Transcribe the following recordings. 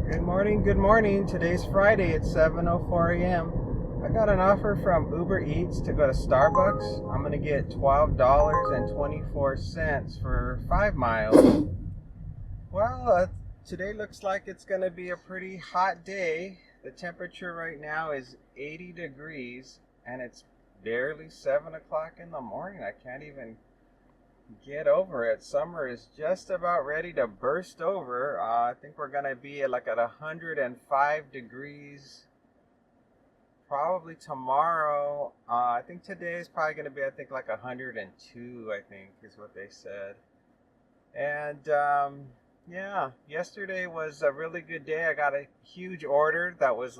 Good morning, good morning. Today's Friday at 7:04 a.m. I got an offer from Uber Eats to go to Starbucks. I'm going to get $12.24 for 5 miles. Well, today looks like it's going to be a pretty hot day. The temperature right now is 80 degrees and it's barely 7 o'clock in the morning. I can't even get over it. Summer is just about ready to burst over. I think we're gonna be at 105 degrees probably tomorrow. I think today is probably gonna be 102. I think is what they said. And yeah, yesterday was a really good day. I got a huge order that was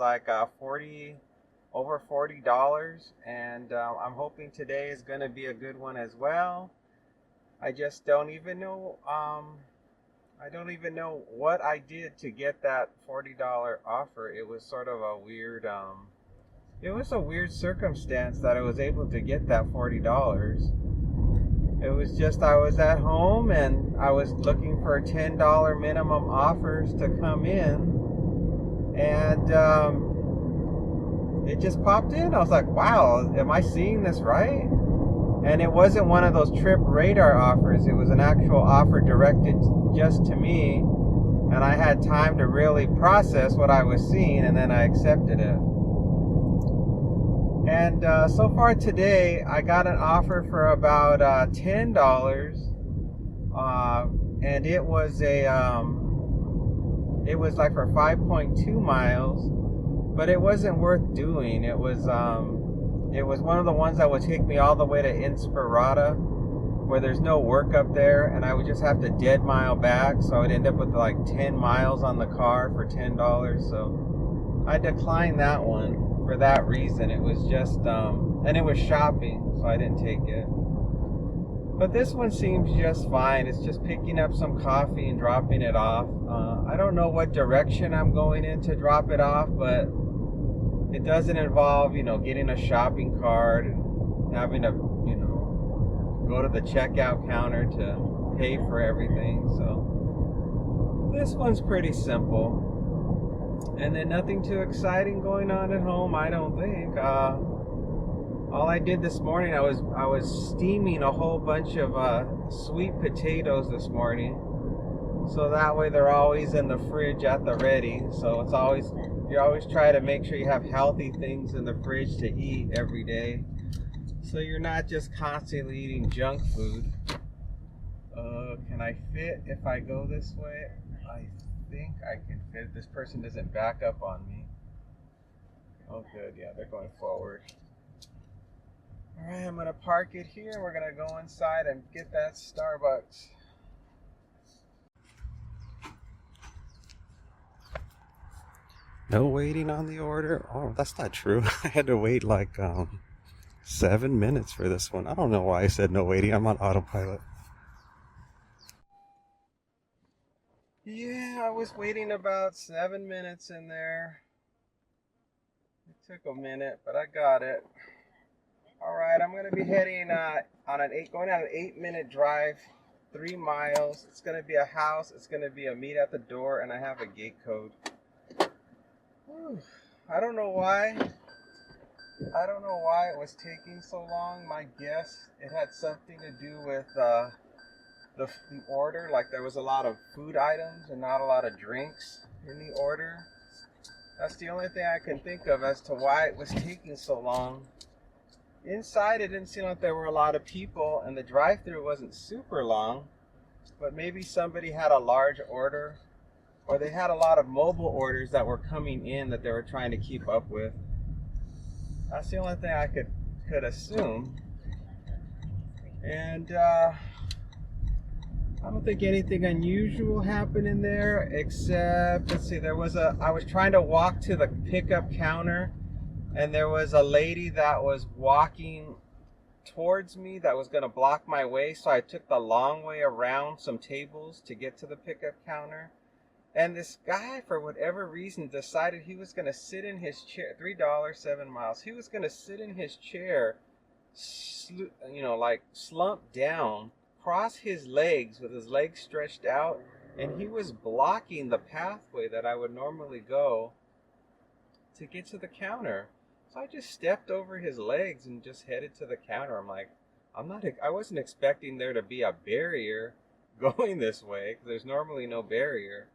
over $40, and I'm hoping today is gonna be a good one as well. I just don't even know. I don't even know what I did to get that $40 offer. It was sort of a weird. It was a weird circumstance that I was able to get that $40. It was just I was at home and I was looking for $10 minimum offers to come in, and it just popped in. I was like, "Wow, am I seeing this right?" And it wasn't one of those trip radar offers. It was an actual offer directed just to me. And I had time to really process what I was seeing, and then I accepted it. And so far today, I got an offer for about $10. And it was for 5.2 miles, but it wasn't worth doing. It was one of the ones that would take me all the way to Inspirata, where there's no work up there, and I would just have to dead mile back, so I'd end up with 10 miles on the car for $10. So I declined that one for that reason. It was just, and it was shopping, so I didn't take it. But this one seems just fine. It's just picking up some coffee and dropping it off. I don't know what direction I'm going in to drop it off, but it doesn't involve, getting a shopping cart and having to, go to the checkout counter to pay for everything. So this one's pretty simple. And then nothing too exciting going on at home, I don't think. All I did this morning, I was steaming a whole bunch of sweet potatoes this morning. So that way they're always in the fridge at the ready. So you always try to make sure you have healthy things in the fridge to eat every day. So you're not just constantly eating junk food. Can I fit if I go this way? I think I can fit. This person doesn't back up on me. Oh good, yeah, they're going forward. Alright, I'm gonna park it here and we're gonna go inside and get that Starbucks. No waiting on the order. Oh, that's not true. I had to wait 7 minutes for this one. I don't know why I said no waiting. I'm on autopilot. Yeah, I was waiting about 7 minutes in there. It took a minute, but I got it. Alright, I'm going to be heading going on an 8-minute drive, 3 miles. It's going to be a house. It's going to be a meet at the door, and I have a gate code. I don't know why it was taking so long. My guess, it had something to do with the order. Like there was a lot of food items and not a lot of drinks in the order. That's the only thing I can think of as to why it was taking so long. Inside, it didn't seem like there were a lot of people, and the drive-thru wasn't super long, but maybe somebody had a large order, or they had a lot of mobile orders that were coming in that they were trying to keep up with. That's the only thing I could assume. And I don't think anything unusual happened in there, except, let's see, I was trying to walk to the pickup counter, and there was a lady that was walking towards me that was going to block my way, so I took the long way around some tables to get to the pickup counter. And this guy, for whatever reason, decided he was going to sit in his chair. $3, 7 miles. He was going to sit in his chair, slumped down, cross his legs with his legs stretched out, and he was blocking the pathway that I would normally go to get to the counter. So I just stepped over his legs and just headed to the counter. I'm like, I wasn't expecting there to be a barrier going this way, because there's normally no barrier.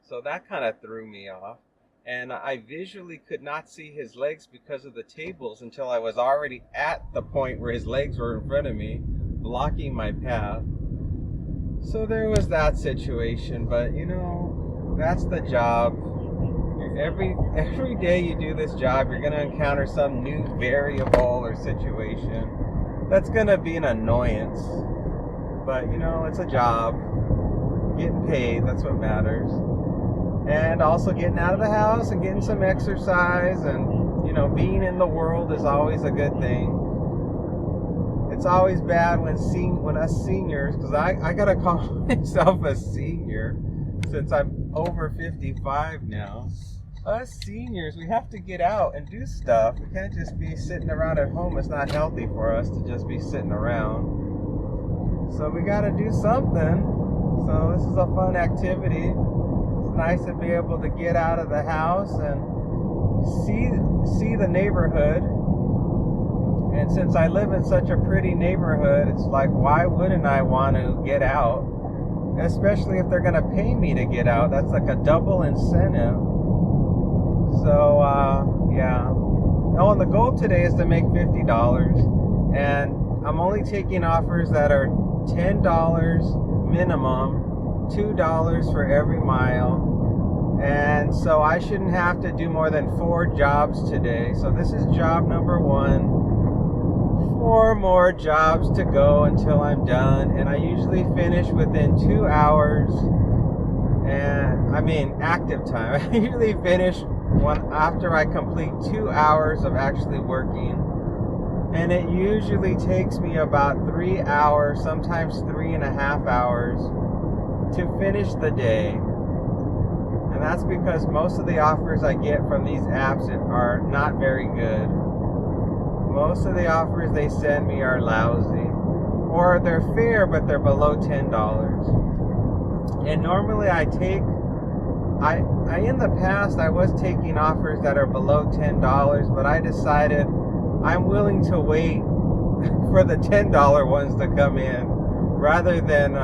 So that kind of threw me off. And I visually could not see his legs because of the tables until I was already at the point where his legs were in front of me, blocking my path. So there was that situation, but you know, that's the job. Every day you do this job, you're going to encounter some new variable or situation that's going to be an annoyance. But you know, it's a job. Getting paid, that's what matters. And also getting out of the house and getting some exercise, and you know, being in the world is always a good thing. It's always bad when us seniors, because I gotta call myself a senior since I'm over 55 now. Us seniors, we have to get out and do stuff. We can't just be sitting around at home. It's not healthy for us to just be sitting around. So we gotta do something. So this is a fun activity. It's nice to be able to get out of the house and see the neighborhood. And since I live in such a pretty neighborhood, it's like, why wouldn't I want to get out? Especially if they're going to pay me to get out. That's like a double incentive. So, yeah. Oh, and the goal today is to make $50. And I'm only taking offers that are $10 minimum, $2 for every mile. And so I shouldn't have to do more than 4 jobs today. So this is job number 1. 4 more jobs to go until I'm done, and I usually finish within 2 hours. And I mean active time. I usually finish after I complete 2 hours of actually working, and it usually takes me about 3 hours, sometimes 3.5 hours, to finish the day. And that's because most of the offers I get from these apps are not very good. Most of the offers they send me are lousy, or they're fair but they're below $10. And normally in the past I was taking offers that are below $10, but I decided I'm willing to wait for the $10 ones to come in rather than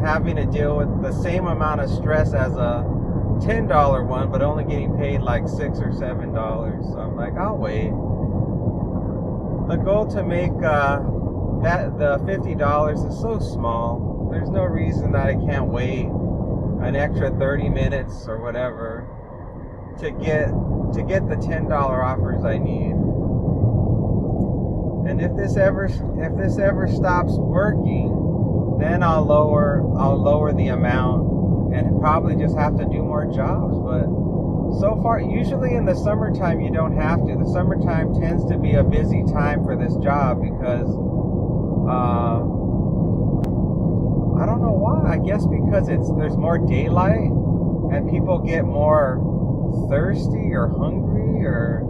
having to deal with the same amount of stress as a $10 one, but only getting paid like $6 or $7. So I'm like, I'll wait. The goal to make the $50 is so small. There's no reason that I can't wait an extra 30 minutes or whatever to get the $10 offers I need. And if this ever stops working, then I'll lower the amount and probably just have to do more jobs. But so far, usually in the summertime you don't have to. The summertime tends to be a busy time for this job because I don't know why. I guess because there's more daylight and people get more thirsty or hungry, or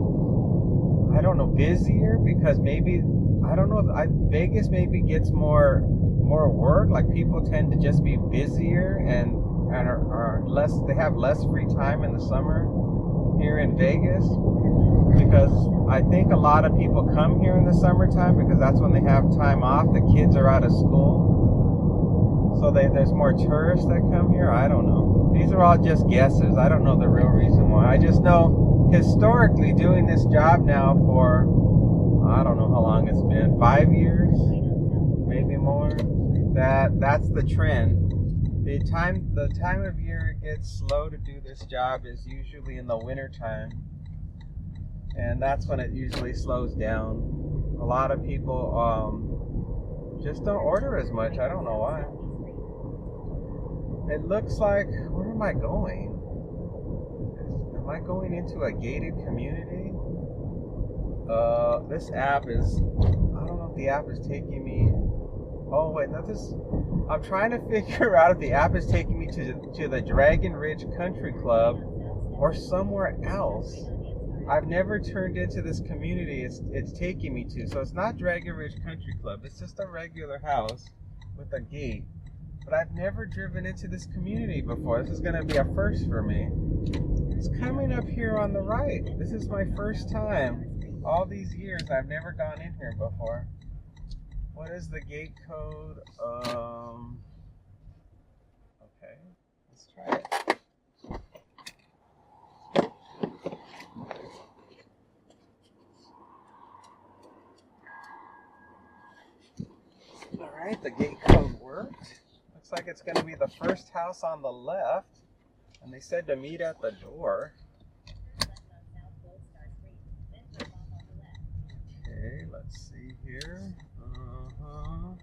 I don't know, busier, because maybe, I don't know, Vegas maybe gets more work. Like people tend to just be busier and are less, they have less free time in the summer here in Vegas, because I think a lot of people come here in the summertime because that's when they have time off. The kids are out of school, so there's more tourists that come here. I don't know. These are all just guesses. I don't know the real reason why. I just know historically, doing this job now for, I don't know how long it's been, 5 years, maybe more, that's the trend. The time of year it gets slow to do this job is usually in the winter time, and that's when it usually slows down. A lot of people just don't order as much. I don't know why. It looks like, where am I going? Am I going into a gated community? This app is, I don't know if the app is taking me, oh wait, no, I'm trying to figure out if the app is taking me to the Dragon Ridge Country Club or somewhere else. I've never turned into this community it's taking me to. So it's not Dragon Ridge Country Club. It's just a regular house. with a gate. But I've never driven into this community before. This is going to be a first for me. It's coming up here on the right. This is my first time. All these years, I've never gone in here before. What is the gate code? Okay, let's try it. All right, the gate code worked. Looks like it's going to be the first house on the left. And they said to meet at the door. Okay, let's see here. I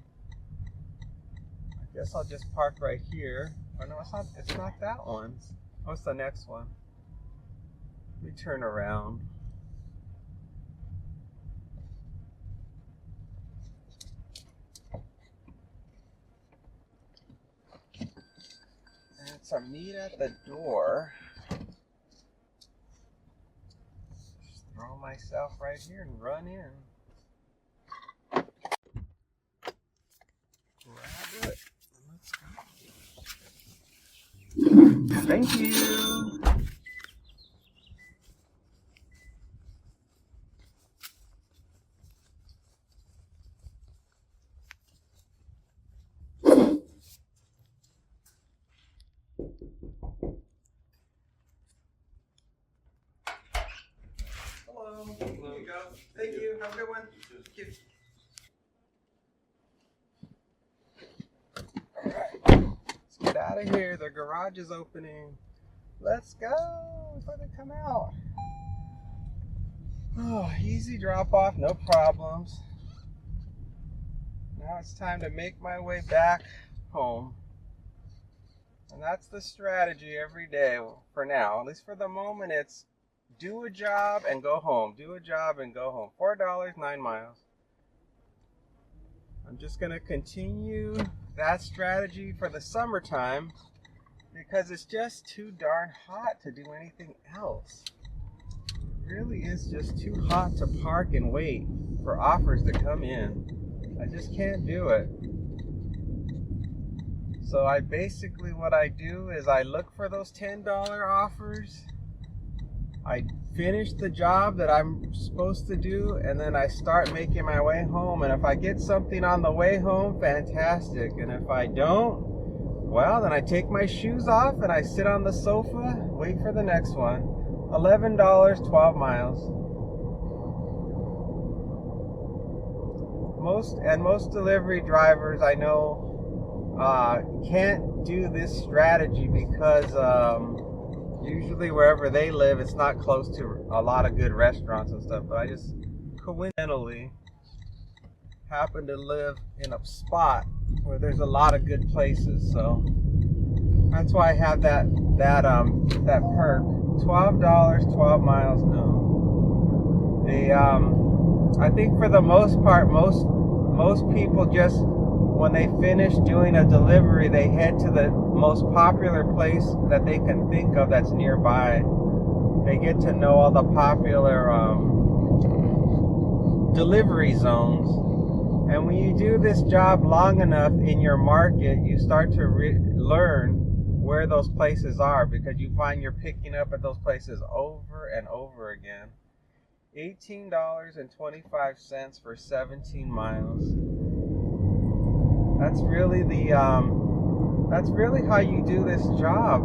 guess I'll just park right here. Oh no, it's not that one. Oh, it's the next one. Let me turn around. And it's a meet at the door. Just throw myself right here and run in. Grab it. Let's go. Thank you. Hello. Here you go. Thank you. Have a good one. Thank you. All right. Let's get out of here. The garage is opening. Let's go before they come out. Oh, easy drop off, no problems. Now it's time to make my way back home. And that's the strategy every day for now. At least for the moment, it's do a job and go home. Do a job and go home. $4, 9 miles. I'm just going to continue that strategy for the summertime because it's just too darn hot to do anything else. It really is just too hot to park and wait for offers to come in. I just can't do it. So what I do is I look for those $10 offers. I finish the job that I'm supposed to do, and then I start making my way home. And if I get something on the way home, fantastic. And if I don't, well, then I take my shoes off and I sit on the sofa, wait for the next one. $11, 12 miles. Most delivery drivers I know can't do this strategy because usually wherever they live, it's not close to a lot of good restaurants and stuff. But I just coincidentally happen to live in a spot where there's a lot of good places, so that's why I have that perk. $12, 12 miles. No, I think for the most part, most people just when they finish doing a delivery, they head to the most popular place that they can think of that's nearby. They get to know all the popular delivery zones. And when you do this job long enough in your market, you start to learn where those places are because you find you're picking up at those places over and over again. $18.25 for 17 miles. That's really how you do this job.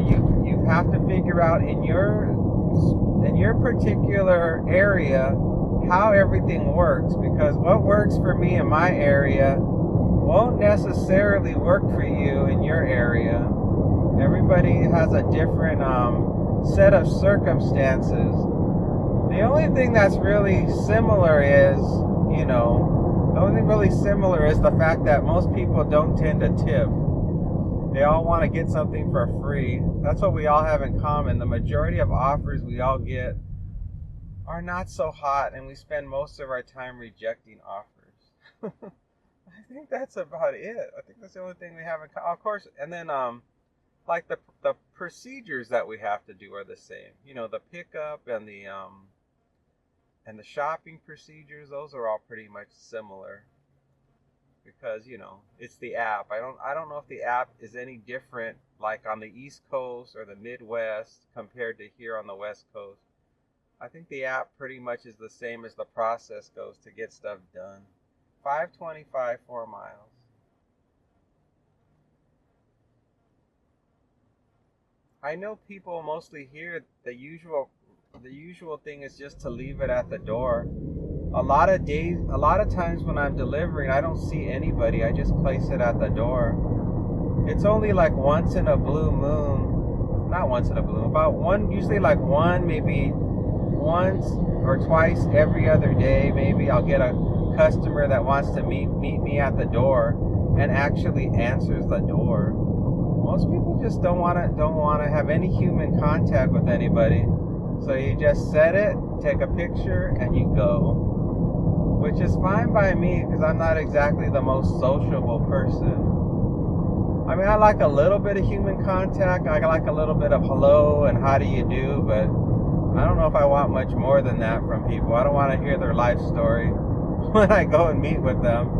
You have to figure out in your particular area how everything works, because what works for me in my area won't necessarily work for you in your area. Everybody has a different set of circumstances. The only thing that's really similar is, the fact that most people don't tend to tip. They all want to get something for free. That's what we all have in common. The majority of offers we all get are not so hot, and we spend most of our time rejecting offers. I think that's about it. I think that's the only thing we have in common. Of course, and then like the procedures that we have to do are the same. The pickup and the shopping procedures, those are all pretty much similar. because it's the app. I don't know if the app is any different like on the East Coast or the Midwest compared to here on the West Coast. I think the app pretty much is the same as the process goes to get stuff done. 525 4 miles. I know people mostly here the usual thing is just to leave it at the door. A lot of times when I'm delivering, I don't see anybody. I just place it at the door. It's only like once in a blue moon, not once in a blue, about one, usually like one, maybe once or twice every other day. Maybe I'll get a customer that wants to meet me at the door and actually answers the door. Most people just don't want to have any human contact with anybody. So you just set it, take a picture, and you go. Which is fine by me because I'm not exactly the most sociable person. I mean, I like a little bit of human contact. I like a little bit of hello and how do you do, but I don't know if I want much more than that from people. I don't want to hear their life story when I go and meet with them.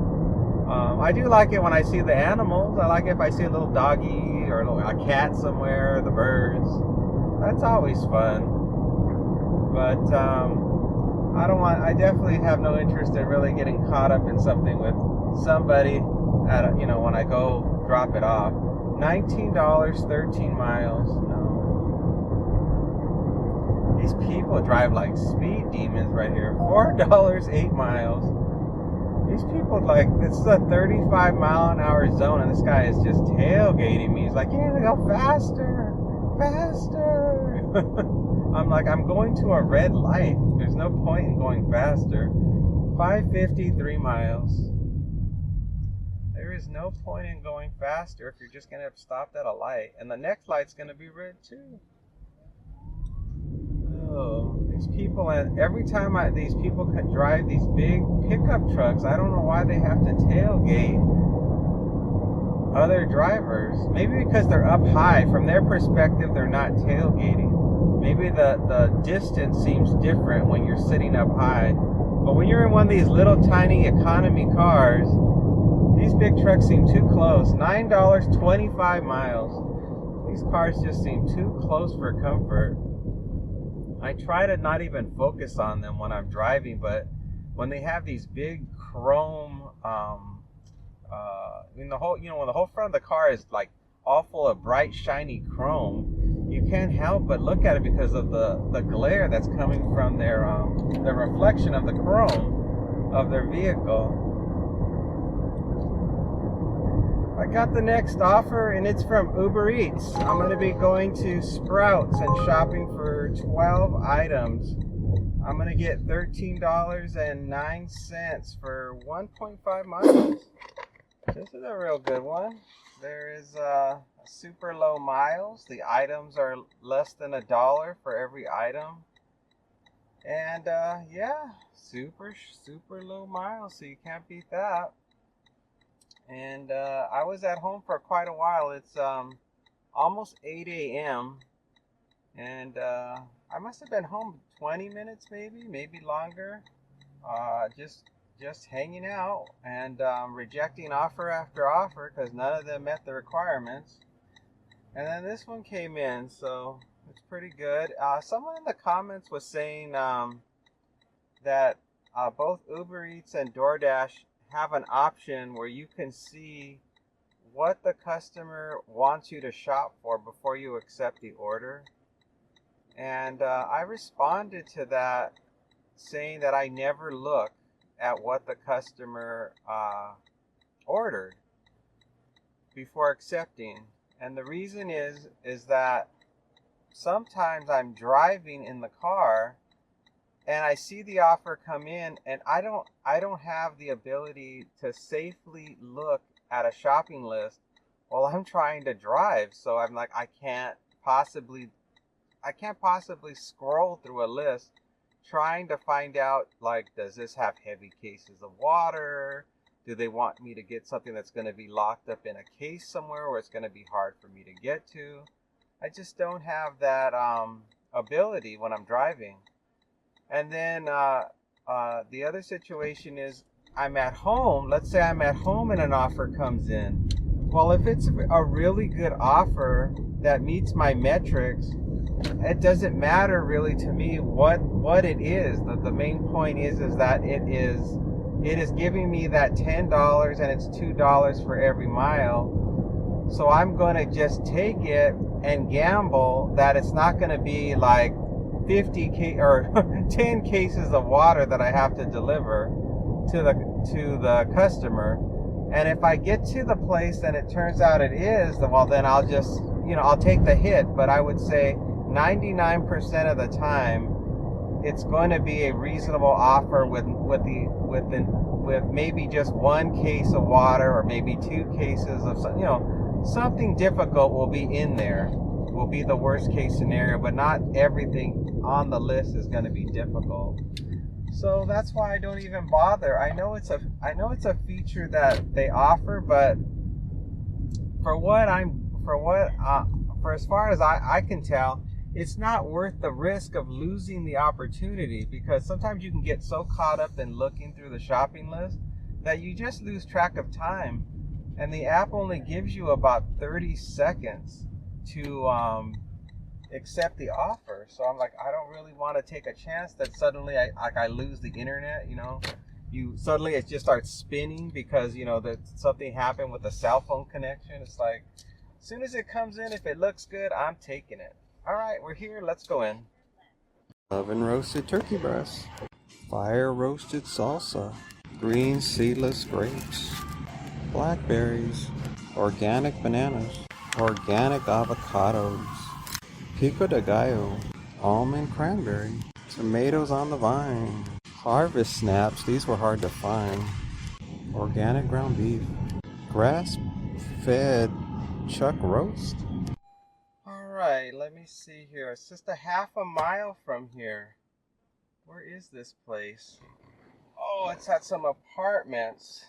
I do like it when I see the animals. I like if I see a little doggy or a cat somewhere, the birds. That's always fun. But I definitely have no interest in really getting caught up in something with somebody when I go drop it off. $19, 13 miles. No. These people drive like speed demons right here. $4, 8 miles. These people, it's a 35 mile an hour zone, and this guy is just tailgating me. He's like, you need to go faster, faster. I'm like, I'm going to a red light. There's no point in going faster. 553 miles. There is no point in going faster if you're just going to have stopped at a light. And the next light's going to be red too. Oh, these people, and every time these people can drive these big pickup trucks, I don't know why they have to tailgate other drivers. Maybe because they're up high. From their perspective, they're not tailgating. Maybe the distance seems different when you're sitting up high. But when you're in one of these little tiny economy cars, these big trucks seem too close. $9, 25 miles. These cars just seem too close for comfort. I try to not even focus on them when I'm driving, but when they have these big chrome, when the whole front of the car is like all full of bright, shiny chrome, you can't help but look at it because of the glare that's coming from the reflection of the chrome of their vehicle. I got the next offer, and it's from Uber Eats. I'm going to be going to Sprouts and shopping for 12 items. I'm going to get $13.09 for 1.5 miles. This is a real good one. There is super low miles. The items are less than $1 for every item. And super low miles, so you can't beat that. And I was at home for quite a while. It's almost 8 a.m. And I must have been home 20 minutes, maybe longer. Just hanging out and rejecting offer after offer because none of them met the requirements. And then this one came in, so it's pretty good. Someone in the comments was saying that both Uber Eats and DoorDash have an option where you can see what the customer wants you to shop for before you accept the order. And I responded to that saying that I never look at what the customer ordered before accepting. And the reason is that sometimes I'm driving in the car and I see the offer come in, and I don't have the ability to safely look at a shopping list while I'm trying to drive. So I'm like, I can't possibly scroll through a list trying to find out, like, does this have heavy cases of water? Do they want me to get something that's going to be locked up in a case somewhere where it's going to be hard for me to get to? I just don't have that ability when I'm driving. And then the other situation is I'm at home, let's say I'm at home and an offer comes in. Well, if it's a really good offer that meets my metrics, it doesn't matter really to me what it is. The main point is that it is giving me that $10 and it's $2 for every mile. So I'm going to just take it and gamble that it's not going to be like 10 cases of water that I have to deliver to the customer. And if I get to the place and it turns out it is, well, then I'll just, I'll take the hit. But I would say 99% of the time, it's going to be a reasonable offer with maybe just one case of water or maybe 2 cases of something difficult will be in there. Will be the worst case scenario, but not everything on the list is going to be difficult. So that's why I don't even bother. I know it's a feature that they offer, but for as far as I can tell, it's not worth the risk of losing the opportunity, because sometimes you can get so caught up in looking through the shopping list that you just lose track of time, and the app only gives you about 30 seconds to accept the offer. So I'm like, I don't really want to take a chance that suddenly I lose the internet. Suddenly it just starts spinning because that something happened with the cell phone connection. It's like, as soon as it comes in, if it looks good, I'm taking it. All right, we're here, let's go in. Oven roasted turkey breast, fire roasted salsa, green seedless grapes, blackberries, organic bananas, organic avocados, pico de gallo, almond cranberry, tomatoes on the vine, harvest snaps, these were hard to find, organic ground beef, grass-fed chuck roast. Alright, let me see here. It's just a half a mile from here. Where is this place? Oh, it's at some apartments.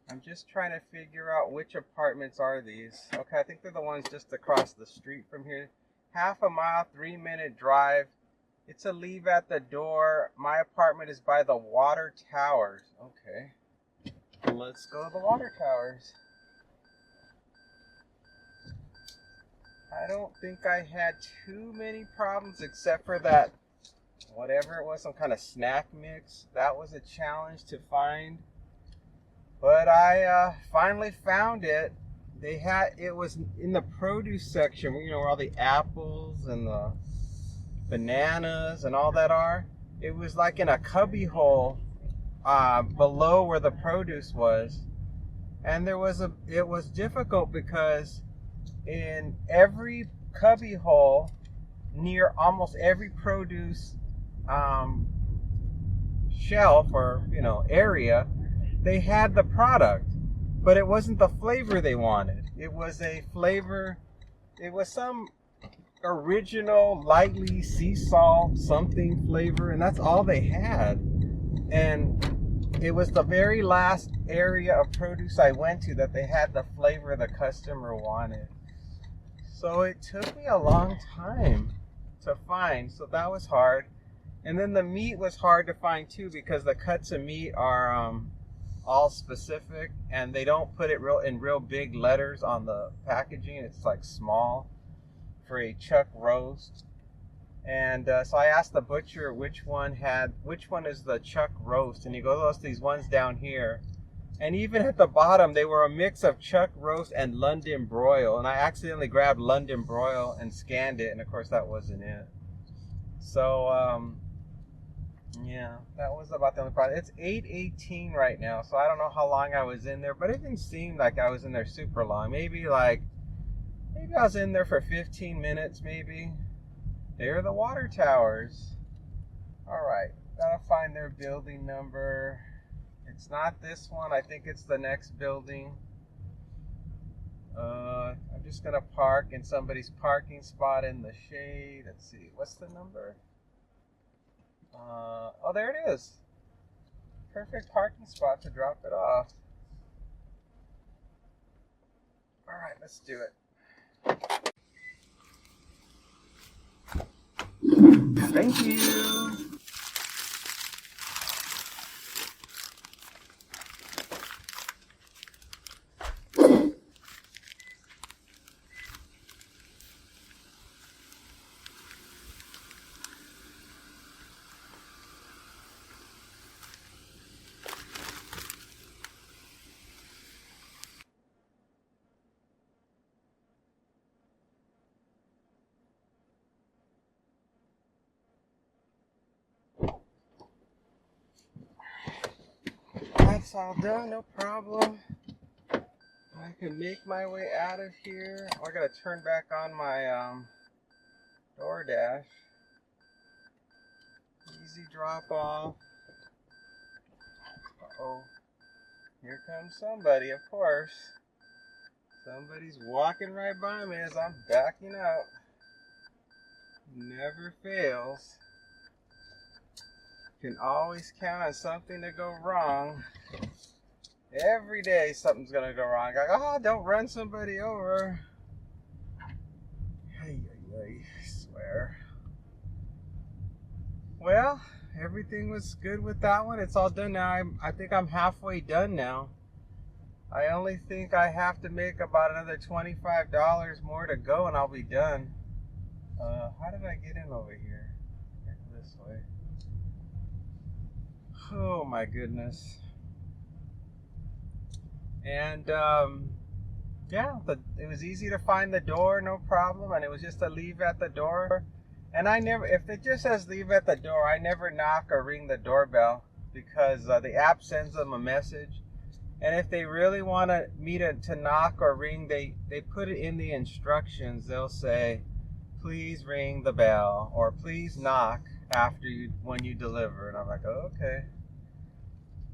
I'm just trying to figure out which apartments are these. Okay, I think they're the ones just across the street from here. Half a mile, 3-minute drive. It's a leave at the door. My apartment is by the water towers. Okay, let's go to the water towers. I don't think I had too many problems except for that, whatever it was, some kind of snack mix. That was a challenge to find. But I finally found it. It was in the produce section, where all the apples and the bananas and all that are. It was like in a cubby hole below where the produce was. And it was difficult because in every cubby hole near almost every produce shelf or area, they had the product, but it wasn't the flavor they wanted. It was some original lightly sea salt something flavor, and that's all they had. And it was the very last area of produce I went to that they had the flavor the customer wanted. So it took me a long time to find, so that was hard. And then the meat was hard to find too, because the cuts of meat are all specific, and they don't put it in real big letters on the packaging. It's like small for a chuck roast. And so I asked the butcher which one is the chuck roast, and he goes, "Oh, these ones down here." And even at the bottom, they were a mix of chuck roast and London broil. And I accidentally grabbed London broil and scanned it, and of course that wasn't it. So yeah, that was about the only problem. It's 8:18 right now, so I don't know how long I was in there, but it didn't seem like I was in there super long. Maybe I was in there for 15 minutes, maybe. There are the water towers. All right, gotta find their building number. It's not this one. I think it's the next building. I'm just gonna park in somebody's parking spot in the shade. Let's see, what's the number? Oh, there it is. Perfect parking spot to drop it off. All right, let's do it. Thank you. It's all done, no problem. I can make my way out of here. Oh, I gotta turn back on my DoorDash. Easy drop off. Uh-oh. Here comes somebody, of course. Somebody's walking right by me as I'm backing up. Never fails. Can always count on something to go wrong. Every day something's gonna go wrong. Like, oh, don't run somebody over. I swear. Well, everything was good with that one. It's all done now. I think I'm halfway done now. I only think I have to make about another $25 more to go and I'll be done. How did I get in over here? This way. Oh my goodness. And yeah, it was easy to find the door, no problem, and it was just a leave at the door. And I never, if it just says leave at the door, I never knock or ring the doorbell because the app sends them a message. And if they really want me to knock or ring, they put it in the instructions. They'll say, please ring the bell or please knock after when you deliver. And I'm like, oh, okay.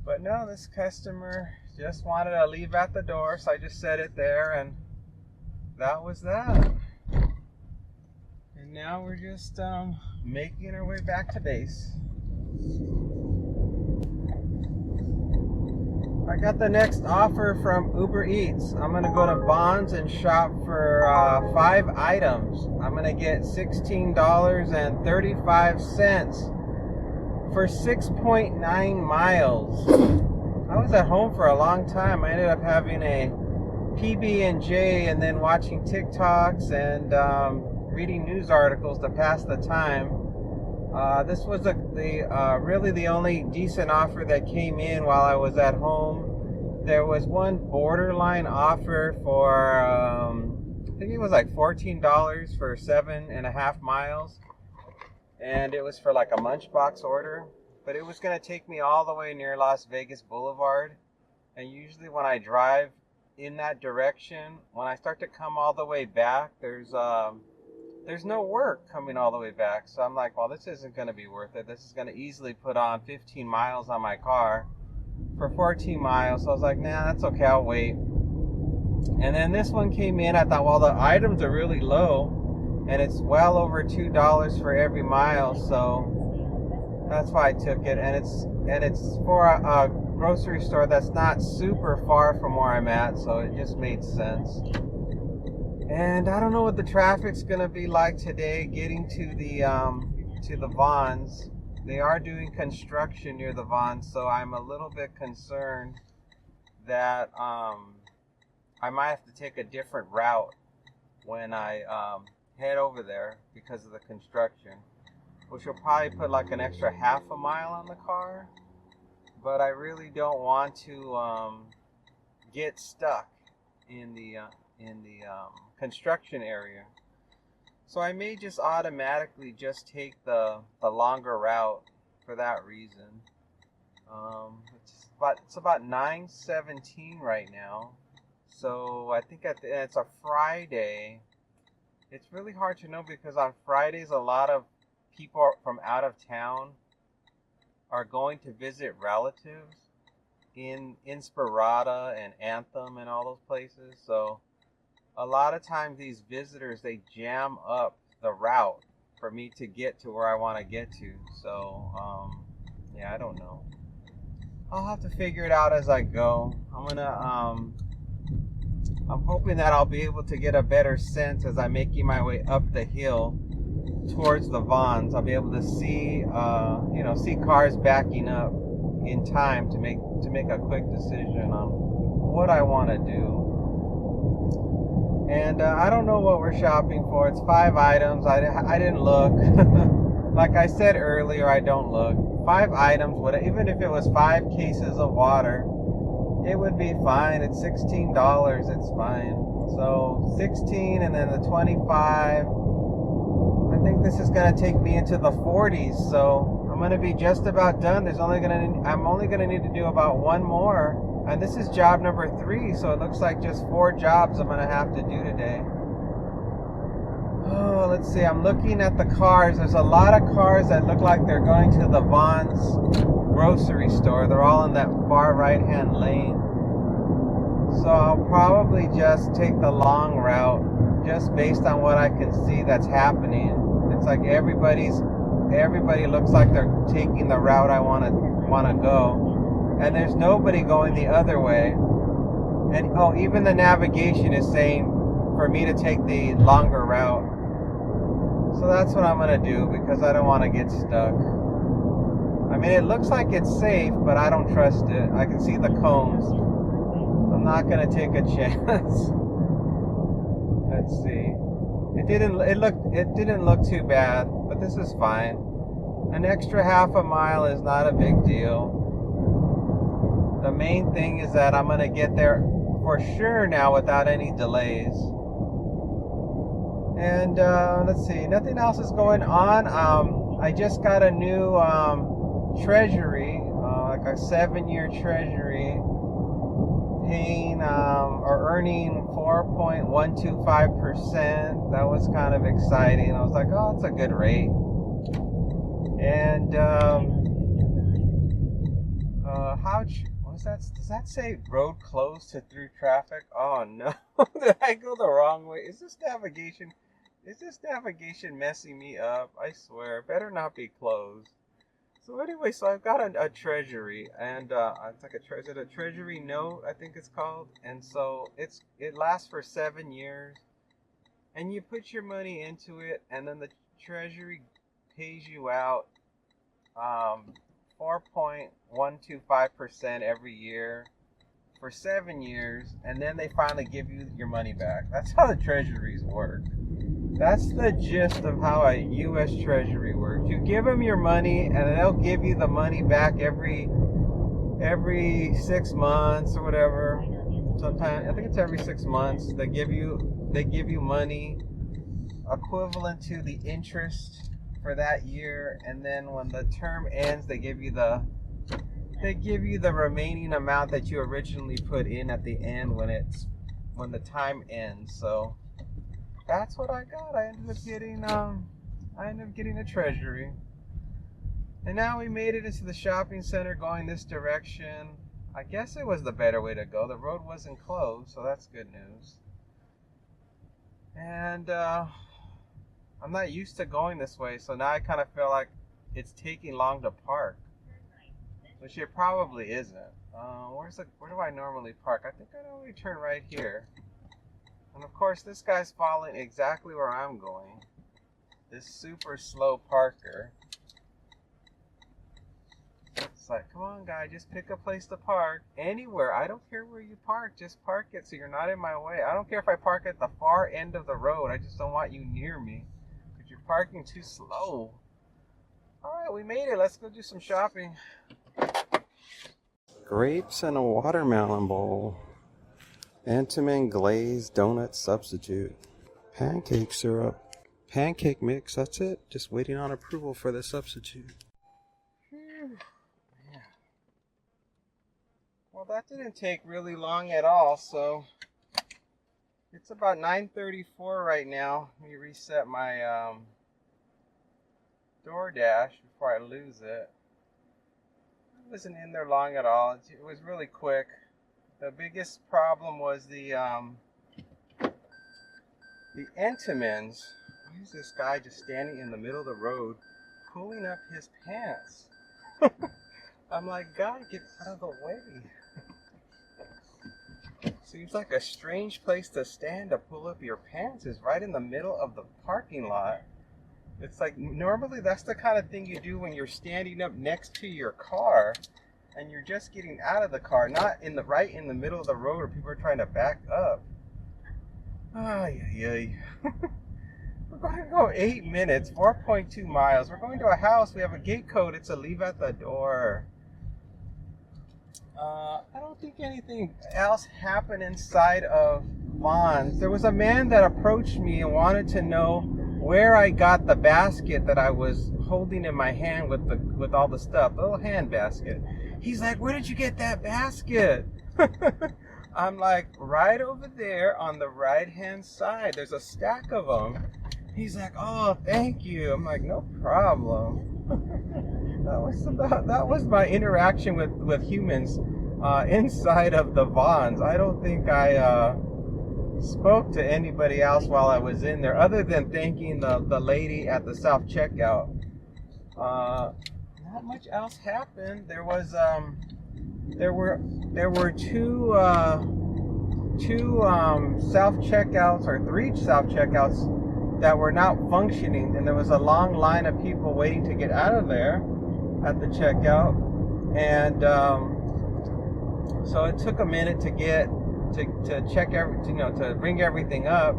But no, this customer just wanted to leave at the door, so I just set it there, and that was that. And now we're just making our way back to base. I got the next offer from Uber Eats. I'm gonna go to Bonds and shop for 5 items. I'm gonna get $16.35 for 6.9 miles. I was at home for a long time. I ended up having a PB&J and then watching TikToks and reading news articles to pass the time. This was really the only decent offer that came in while I was at home. There was one borderline offer for, I think it was like $14 for 7.5 miles. And it was for like a lunchbox order. But it was going to take me all the way near Las Vegas Boulevard. And usually when I drive in that direction, when I start to come all the way back, there's no work coming all the way back. So I'm like, well, this isn't going to be worth it. This is going to easily put on 15 miles on my car for 14 miles. So I was like, nah, that's okay. I'll wait. And then this one came in. I thought, well, the items are really low. And it's well over $2 for every mile. So that's why I took it. And it's for a grocery store that's not super far from where I'm at. So it just made sense. And I don't know what the traffic's gonna be like today getting to the Vons. They are doing construction near the Vons, so I'm a little bit concerned that I might have to take a different route when I head over there because of the construction, which will probably put like an extra half a mile on the car. But I really don't want to get stuck in the construction area. So I may just automatically just take the longer route for that reason. It's about 9:17 right now. So I think it's a Friday. It's really hard to know because on Fridays a lot of people from out of town are going to visit relatives in Inspirata and Anthem and all those places. So a lot of times these visitors, they jam up the route for me to get to where I want to get to. So, yeah, I don't know. I'll have to figure it out as I go. I'm hoping that I'll be able to get a better sense as I'm making my way up the hill towards the Vons. I'll be able to see, see cars backing up in time to make a quick decision on what I want to do. And I don't know what we're shopping for. It's 5 items. I didn't look. Like I said earlier, I don't look. 5 items. Even if it was 5 cases of water, it would be fine. It's $16. It's fine. So 16 and then the 25. I think this is going to take me into the 40s. So I'm I'm gonna be just about done. I'm only gonna need to do about one more, and this is job number 3. So it looks like just 4 jobs I'm gonna have to do today. Oh, let's see. I'm looking at the cars. There's a lot of cars that look like they're going to the Vaughn's grocery store. They're all in that far right-hand lane. So I'll probably just take the long route, just based on what I can see that's happening. It's like everybody looks like they're taking the route I want to go, and there's nobody going the other way. And oh, even the navigation is saying for me to take the longer route. So that's what I'm gonna do, because I don't want to get stuck. I mean, it looks like it's safe, but I don't trust it. I can see the cones. I'm not gonna take a chance. Let's see. It didn't look too bad, but this is fine. An extra half a mile is not a big deal. The main thing is that I'm gonna get there for sure now without any delays. And let's see, nothing else is going on. I just got a new treasury, like a 7-year treasury, paying or earning 4.125%. That was kind of exciting. I was like, oh, that's a good rate. And what is that? Does that say road closed to through traffic? Oh no. Did I go the wrong way? Is this navigation messing me up? I swear, better not be closed. So anyway, so I've got a treasury, and it's like a treasury note, I think it's called. And so it lasts for 7 years, and you put your money into it, and then the treasury pays you out 4.125% every year for 7 years, and then they finally give you your money back. That's how the treasuries work. That's the gist of how a U.S. Treasury works. You give them your money, and they'll give you the money back every 6 months or whatever. Sometimes I think it's every 6 months. They give you money equivalent to the interest for that year, and then when the term ends, they give you the remaining amount that you originally put in at the end when the time ends. So that's what I got. I ended up getting a treasury. And now we made it into the shopping center going this direction. I guess it was the better way to go. The road wasn't closed, so that's good news. And I'm not used to going this way, so now I kind of feel like it's taking long to park, which it probably isn't. Where do I normally park? I think I normally turn right here. And of course, this guy's following exactly where I'm going. This super slow parker. It's like, come on, guy, just pick a place to park. Anywhere. I don't care where you park. Just park it so you're not in my way. I don't care if I park at the far end of the road. I just don't want you near me, because you're parking too slow. Alright, we made it. Let's go do some shopping. Grapes and a watermelon bowl. Entenmann glazed donut substitute. Pancake syrup. Pancake mix, that's it. Just waiting on approval for the substitute. Whew. Yeah. Well, that didn't take really long at all, so it's about 9:34 right now. Let me reset my DoorDash before I lose it. I wasn't in there long at all. It was really quick. The biggest problem was the Entenmann's. Why is this guy just standing in the middle of the road, pulling up his pants? I'm like, God, get out of the way. Seems like a strange place to stand to pull up your pants is right in the middle of the parking lot. It's like, normally that's the kind of thing you do when you're standing up next to your car and you're just getting out of the car, not right in the middle of the road where people are trying to back up. Ay, ay, ay. We're going to go 8 minutes, 4.2 miles. We're going to a house. We have a gate code. It's a leave at the door. I don't think anything else happened inside of Vaughn's. There was a man that approached me and wanted to know where I got the basket that I was holding in my hand with all the stuff, the little hand basket. He's like, where did you get that basket? I'm like, right over there on the right hand side. There's a stack of them. He's like, oh, thank you. I'm like, no problem. That was my interaction with humans inside of the Vons. I don't think I spoke to anybody else while I was in there, other than thanking the lady at the self checkout. Not much else happened. There were two self checkouts, or three self checkouts, that were not functioning, and there was a long line of people waiting to get out of there at the checkout, and so it took a minute to check to ring everything up.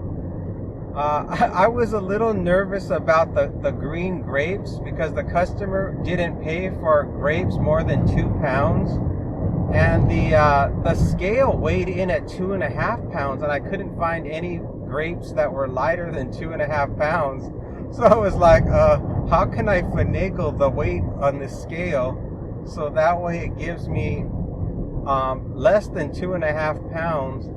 I was a little nervous about the green grapes, because the customer didn't pay for grapes more than 2 pounds, and the scale weighed in at 2.5 pounds, and I couldn't find any grapes that were lighter than 2.5 pounds. So I was like, how can I finagle the weight on this scale so that way it gives me less than 2.5 pounds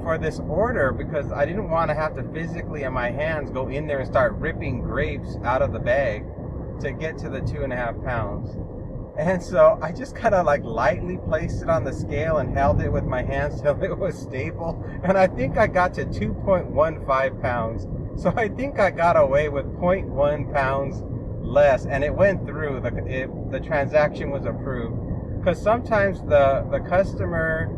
for this order, because I didn't want to have to physically in my hands go in there and start ripping grapes out of the bag to get to the 2.5 pounds. And so I just kind of like lightly placed it on the scale and held it with my hands till it was stable. And I think I got to 2.15 pounds. So I think I got away with 0.1 pounds less, and it went through. The transaction was approved. Because sometimes the customer,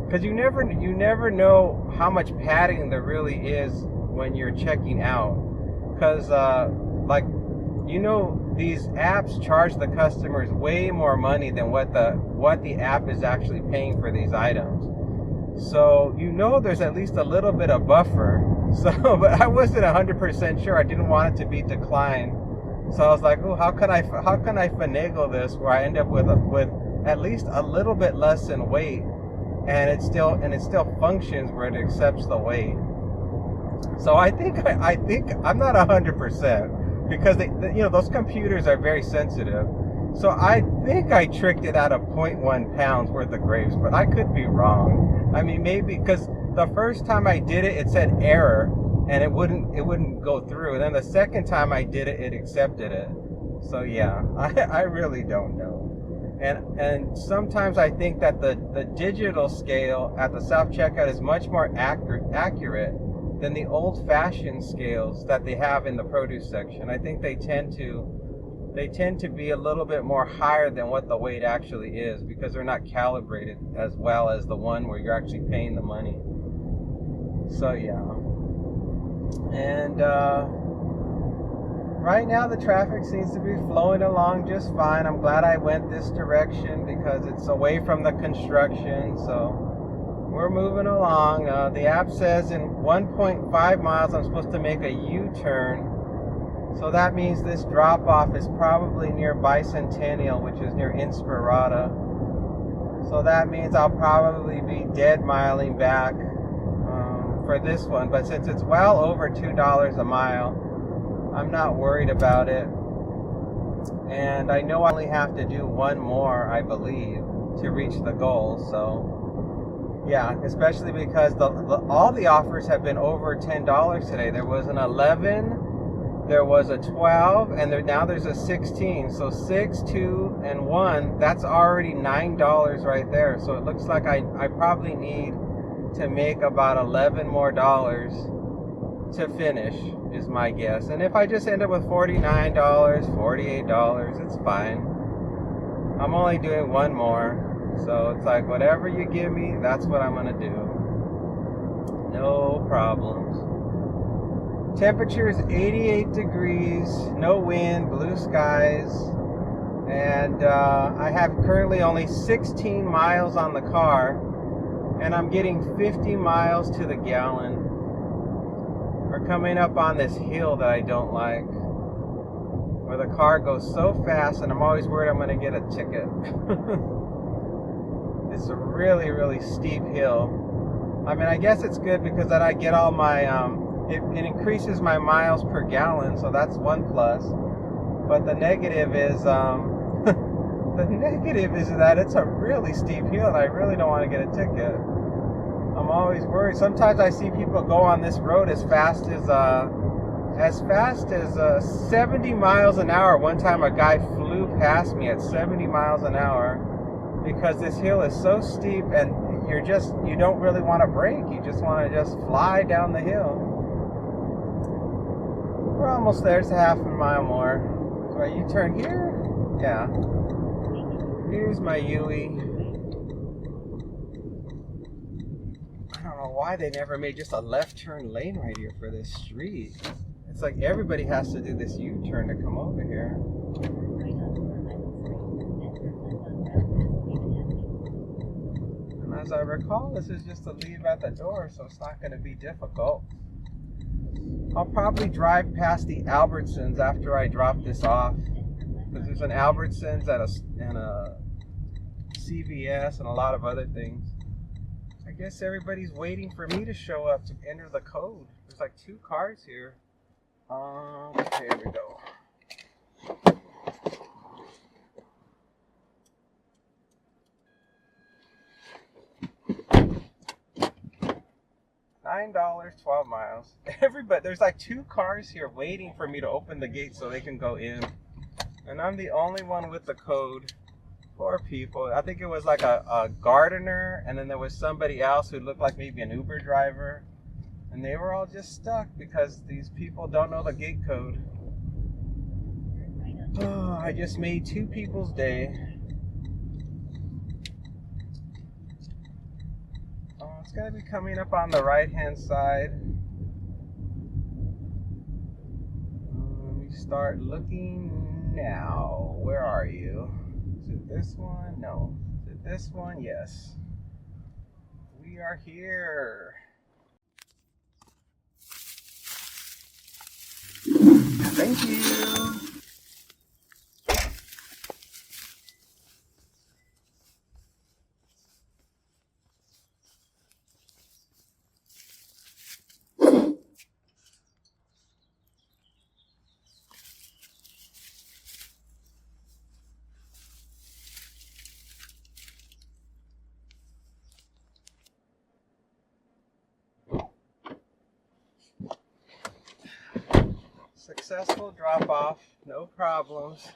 because you never know how much padding there really is when you're checking out. Because these apps charge the customers way more money than what the app is actually paying for these items. So there's at least a little bit of buffer. So, but I wasn't 100% sure. I didn't want it to be declined. So I was like, oh, how can I finagle this where I end up with at least a little bit less in weight, and it still functions where it accepts the weight. So I think I'm not 100%. Because those computers are very sensitive. So I think I tricked it out of 0.1 pounds worth of grapes, but I could be wrong. I mean, maybe because the first time I did it, it said error, and it wouldn't go through. And then the second time I did it, it accepted it. So yeah, I really don't know. And sometimes I think that the digital scale at the self-checkout is much more accurate than the old-fashioned scales that they have in the produce section. I think they tend to be a little bit more higher than what the weight actually is, because they're not calibrated as well as the one where you're actually paying the money. So yeah. And right now the traffic seems to be flowing along just fine. I'm glad I went this direction because it's away from the construction. So we're moving along. The app says in 1.5 miles I'm supposed to make a U-turn. So that means this drop-off is probably near Bicentennial, which is near Inspirata. So that means I'll probably be dead miling back for this one. But since it's well over $2 a mile, I'm not worried about it. And I know I only have to do one more, I believe, to reach the goal. So yeah, especially because all the offers have been over $10 today. There was an 11, there was a 12, and now there's a 16. So 6, 2, and 1, that's already $9 right there. So it looks like I probably need to make about $11 more to finish, is my guess. And if I just end up with $49, $48, it's fine. I'm only doing one more. So it's like, whatever you give me, that's what I'm going to do. No problems. Temperature is 88 degrees, no wind, blue skies. And I have currently only 16 miles on the car. And I'm getting 50 miles to the gallon. We're coming up on this hill that I don't like, where the car goes so fast and I'm always worried I'm going to get a ticket. It's a really, really steep hill. I mean, I guess it's good because then I get all my, it increases my miles per gallon, so that's one plus. But the negative is the negative is that it's a really steep hill, and I really don't want to get a ticket. I'm always worried. Sometimes I see people go on this road as fast as 70 miles an hour. One time a guy flew past me at 70 miles an hour because this hill is so steep, and you don't really want to brake. You just want to just fly down the hill. We're almost there. It's a half a mile more. So you turn here? Yeah. Here's my Yui. I don't know why they never made just a left turn lane right here for this street. It's like everybody has to do this U-turn to come over here. And as I recall, this is just a leave at the door, so it's not going to be difficult. I'll probably drive past the Albertsons after I drop this off. Because there's an Albertsons and a CVS and a lot of other things. I guess everybody's waiting for me to show up to enter the code. There's like 2 cars here. Okay, here we go. $9, 12 miles. Everybody, there's like 2 cars here waiting for me to open the gate so they can go in. And I'm the only one with the code. Poor people. I think it was like a gardener, and then there was somebody else who looked like maybe an Uber driver. And they were all just stuck because these people don't know the gate code. Oh, I just made 2 people's day. Oh, it's going to be coming up on the right-hand side. Let me start looking now. Where are you? Is it this one? No. Is it this one? Yes. We are here. Thank you. Successful drop off, no problems.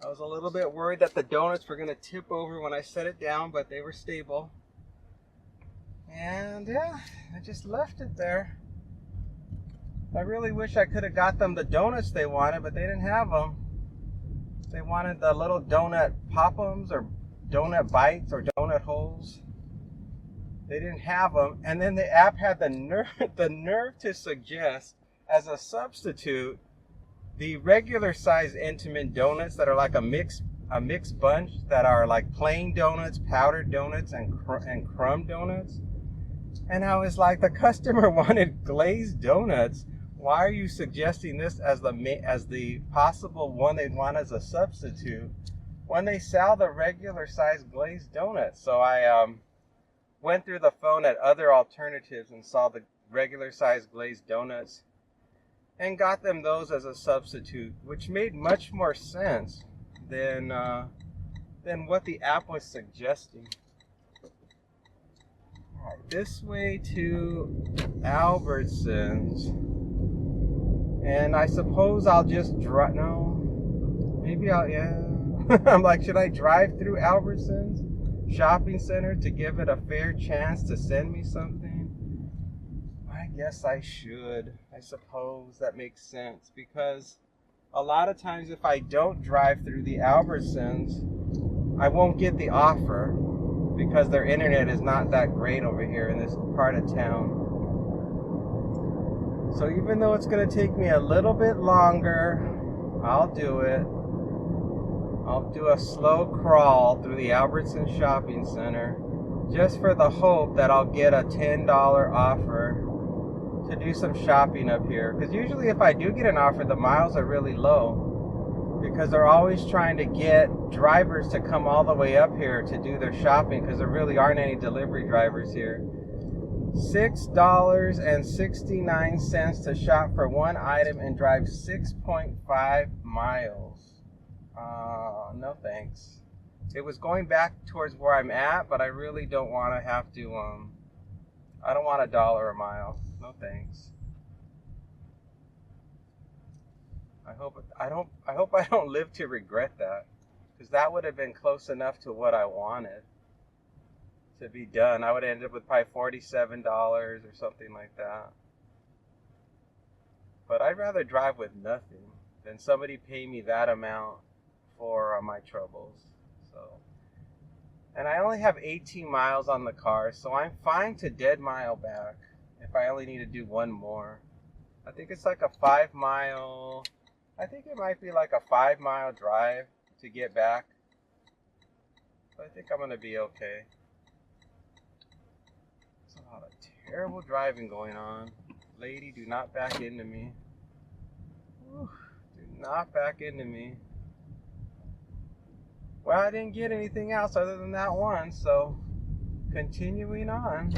I was a little bit worried that the donuts were going to tip over when I set it down, but they were stable. And yeah, I just left it there. I really wish I could have got them the donuts they wanted, but they didn't have them. They wanted the little donut pop-ums or donut bites or donut holes. They didn't have them. And then the app had the nerve to suggest as a substitute the regular size Intamin donuts that are like a mixed bunch, that are like plain donuts, powdered donuts, and crumb donuts. And I was like, the customer wanted glazed donuts. Why are you suggesting this as the possible one they'd want as a substitute when they sell the regular size glazed donuts? So I went through the phone at other alternatives and saw the regular size glazed donuts and got them those as a substitute, which made much more sense than what the app was suggesting. All right, this way to Albertsons, and I suppose I'll just drive. No, maybe I'll. Yeah, I'm like, should I drive through Albertsons shopping center to give it a fair chance to send me something? I guess I should. I suppose that makes sense, because a lot of times if I don't drive through the Albertsons, I won't get the offer because their internet is not that great over here in this part of town. So even though it's going to take me a little bit longer, I'll do it. I'll do a slow crawl through the Albertsons shopping center just for the hope that I'll get a $10 offer to do some shopping up here. Because usually if I do get an offer, the miles are really low, because they're always trying to get drivers to come all the way up here to do their shopping, because there really aren't any delivery drivers here. $6.69 to shop for one item and drive 6.5 miles. No thanks. It was going back towards where I'm at, but I really don't want to have to, I don't want $1 a mile. No thanks. I hope I don't live to regret that, because that would have been close enough to what I wanted to be done. I would end up with probably $47 or something like that. But I'd rather drive with nothing than somebody pay me that amount for my troubles. So, and I only have 18 miles on the car, so I'm fine to dead mile back if I only need to do one more. I think it's like a 5 mile. I think it might be like a 5 mile drive to get back. So I think I'm gonna be okay. There's a lot of terrible driving going on. Lady, do not back into me. Whew, do not back into me. Well, I didn't get anything else other than that one, so continuing on.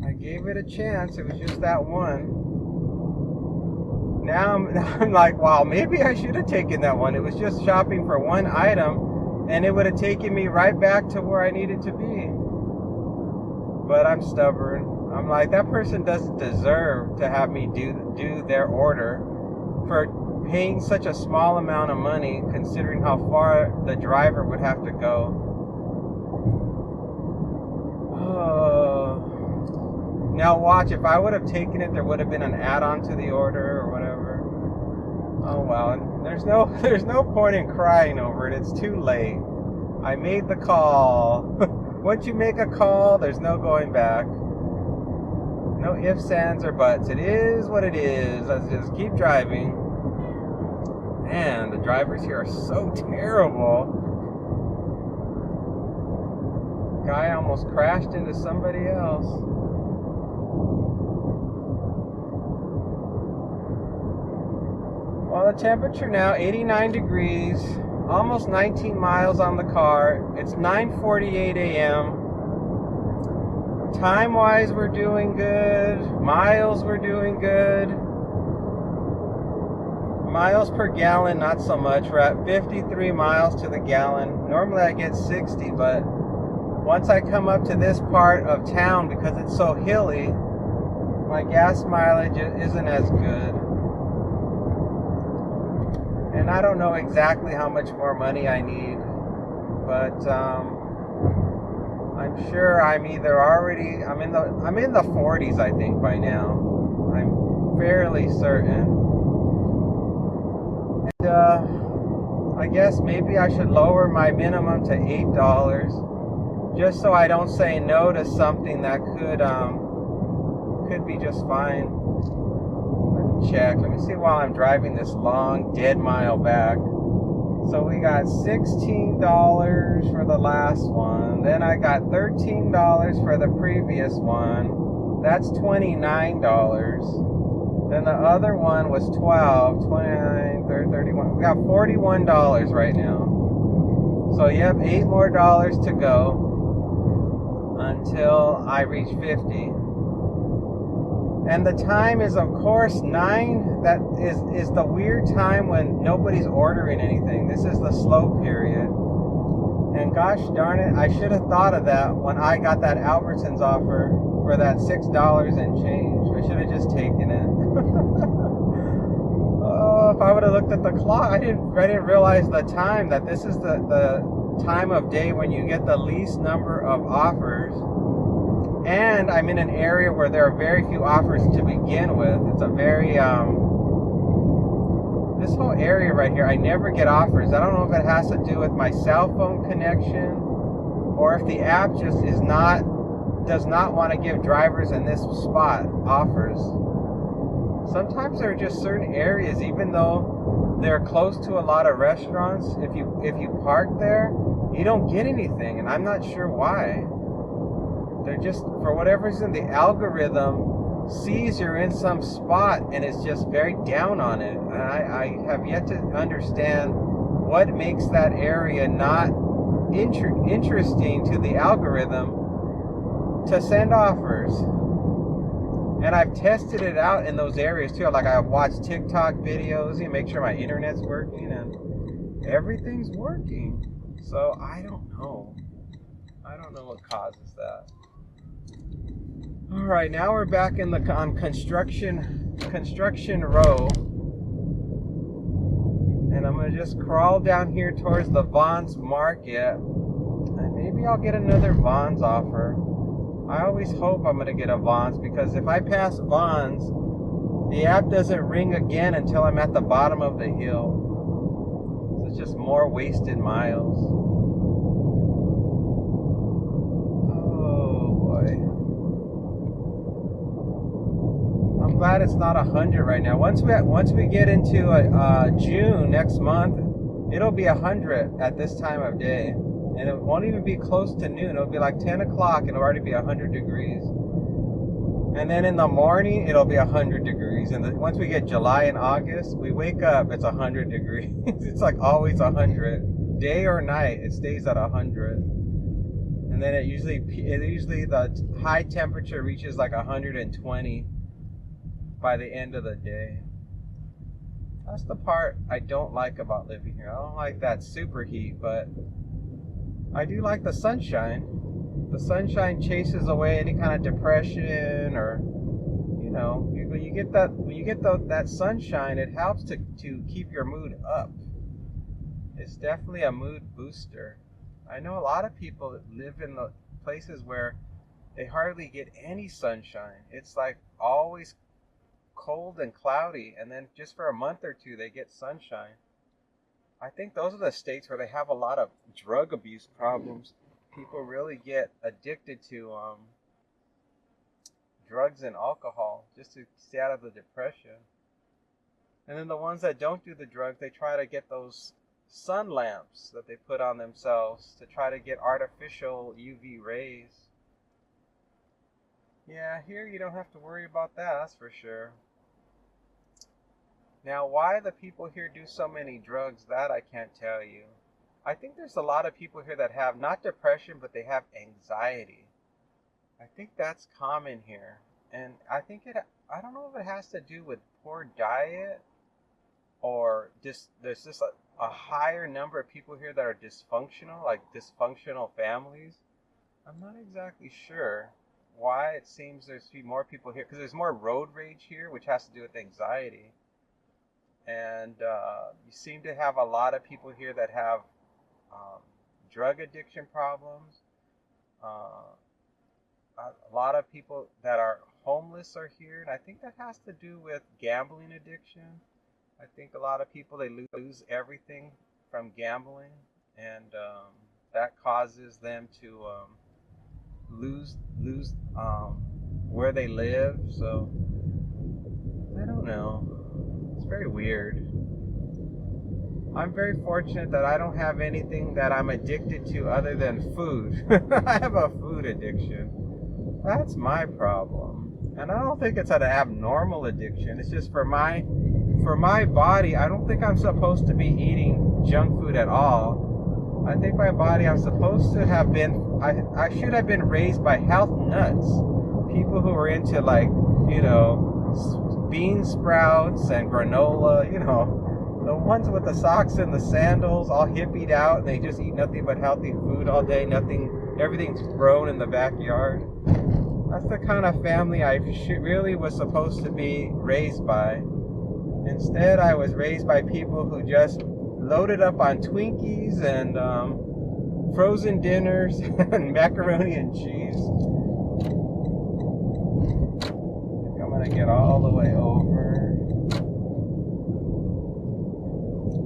I gave it a chance. It was just that one. Now I'm like, wow, maybe I should have taken that one. It was just shopping for one item, and it would have taken me right back to where I needed to be. But I'm stubborn. I'm like, that person doesn't deserve to have me do their order for paying such a small amount of money, considering how far the driver would have to go. Now watch, if I would have taken it, there would have been an add-on to the order or whatever. Oh well, and there's no point in crying over it. It's too late. I made the call. Once you make a call, there's no going back. No ifs, ands, or buts. It is what it is. Let's just keep driving. Man, the drivers here are so terrible. Guy almost crashed into somebody else. Well, the temperature now, 89 degrees, almost 19 miles on the car. It's 9:48 a.m. Time-wise, we're doing good. Miles, we're doing good. Miles per gallon, not so much. We're at 53 miles to the gallon. Normally I get 60, but once I come up to this part of town, because it's so hilly, my gas mileage isn't as good. And I don't know exactly how much more money I need, but I'm sure I'm either already, I'm in the 40s, I think, by now. I'm fairly certain. And I guess maybe I should lower my minimum to $8, just so I don't say no to something that could be just fine. Check. Let me see while I'm driving this long dead mile back. So we got $16 for the last one. Then I got $13 for the previous one. That's $29. Then the other one was $12, $29, $30, $31. We got $41 right now. So you have $8 more to go until I reach 50. And the time is, of course, 9. That is the weird time when nobody's ordering anything. This is the slow period. And gosh darn it, I should have thought of that when I got that Albertsons offer for that $6 and change. I should have just taken it. Oh, if I would have looked at the clock, I didn't realize the time, that this is the time of day when you get the least number of offers. And I'm in an area where there are very few offers to begin with. It's a very, this whole area right here, I never get offers. I don't know if it has to do with my cell phone connection, or if the app just does not want to give drivers in this spot offers. Sometimes there are just certain areas, even though they're close to a lot of restaurants, if you park there, you don't get anything, and I'm not sure why. They're just, for whatever reason, the algorithm sees you're in some spot and it's just very down on it. And I have yet to understand what makes that area not interesting to the algorithm to send offers. And I've tested it out in those areas too. Like I've watched TikTok videos and make sure my internet's working, and everything's working. So I don't know. I don't know what causes that. All right, now we're back on construction row. And I'm going to just crawl down here towards the Vaughn's Market. And maybe I'll get another Vaughn's offer. I always hope I'm going to get a Vaughn's, because if I pass Vaughn's, the app doesn't ring again until I'm at the bottom of the hill. So it's just more wasted miles. Oh boy. I'm glad it's not 100 right now. Once we get into June next month, it'll be 100 at this time of day, and it won't even be close to noon. It'll be like 10 o'clock, and it'll already be 100 degrees. And then in the morning, it'll be 100 degrees. And once we get July and August, we wake up, it's 100 degrees. It's like always 100, day or night. It stays at 100, and then it usually the high temperature reaches like 120. By the end of the day. That's the part I don't like about living here. I don't like that super heat, but I do like the sunshine. The sunshine chases away any kind of depression, or when you get that sunshine, it helps to keep your mood up. It's definitely a mood booster. I know a lot of people that live in the places where they hardly get any sunshine. It's like always cold and cloudy, and then just for a month or two they get sunshine. I think those are the states where they have a lot of drug abuse problems. People really get addicted to drugs and alcohol just to stay out of the depression. And then the ones that don't do the drugs, they try to get those sun lamps that they put on themselves to try to get artificial UV rays. Yeah, here you don't have to worry about that, that's for sure. Now, why the people here do so many drugs, that I can't tell you. I think there's a lot of people here that have not depression, but they have anxiety. I think that's common here. And I don't know if it has to do with poor diet, or just there's just a higher number of people here that are dysfunctional, like dysfunctional families. I'm not exactly sure why it seems there's more people here, because there's more road rage here, which has to do with anxiety. And you seem to have a lot of people here that have drug addiction problems. A lot of people that are homeless are here, and I think that has to do with gambling addiction. I think a lot of people, they lose everything from gambling, and that causes them to lose where they live. So I don't know. It's very weird. I'm very fortunate that I don't have anything that I'm addicted to other than food. I have a food addiction. That's my problem. And I don't think it's an abnormal addiction. It's just for my body, I don't think I'm supposed to be eating junk food at all. I think my body, I'm supposed to have been, I should have been raised by health nuts. People who are into bean sprouts and granola, the ones with the socks and the sandals, all hippied out, and they just eat nothing but healthy food all day, everything's grown in the backyard. That's the kind of family I really was supposed to be raised by. Instead, I was raised by people who just loaded up on Twinkies and frozen dinners and macaroni and cheese. I think I'm gonna get all the way over.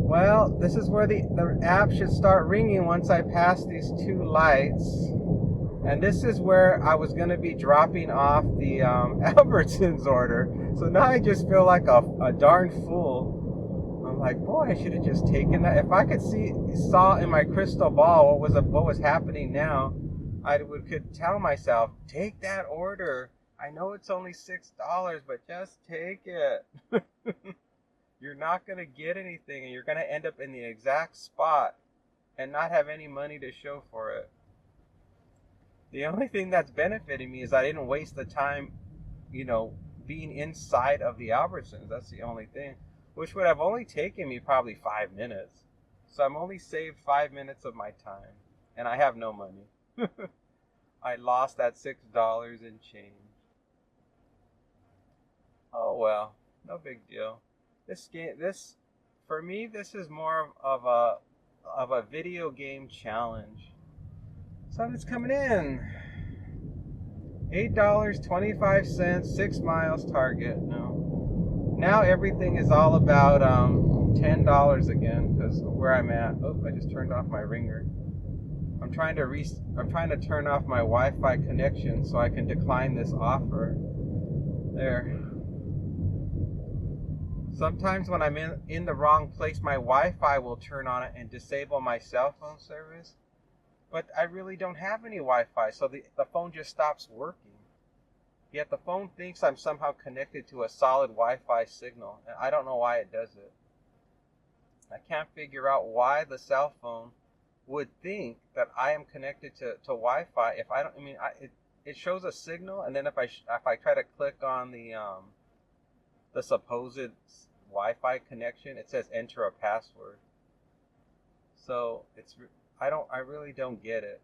Well, this is where the app should start ringing once I pass these two lights. And this is where I was going to be dropping off the Albertsons order. So now I just feel like a darn fool. I'm like, boy, I should have just taken that. If I saw in my crystal ball what was happening now, could tell myself, take that order. I know it's only $6, but just take it. you're not going to get anything, and you're going to end up in the exact spot and not have any money to show for it. The only thing that's benefiting me is I didn't waste the time, being inside of the Albertsons. That's the only thing, which would have only taken me probably 5 minutes. So I'm only saved 5 minutes of my time, and I have no money. I lost that $6 in change. Oh well, no big deal. For me, this is more of a video game challenge. Something's coming in. $8.25, 6 miles target. No. Now everything is all about $10 again, because where I'm at. Oh, I just turned off my ringer. I'm trying to turn off my Wi-Fi connection so I can decline this offer. There. Sometimes when I'm in the wrong place, my Wi-Fi will turn on it and disable my cell phone service. But I really don't have any Wi-Fi, so the phone just stops working. Yet the phone thinks I'm somehow connected to a solid Wi-Fi signal, and I don't know why it does it. I can't figure out why the cell phone would think that I am connected to Wi-Fi. If I don't, it shows a signal, and then if I try to click on the supposed Wi-Fi connection, it says enter a password. So I really don't get it.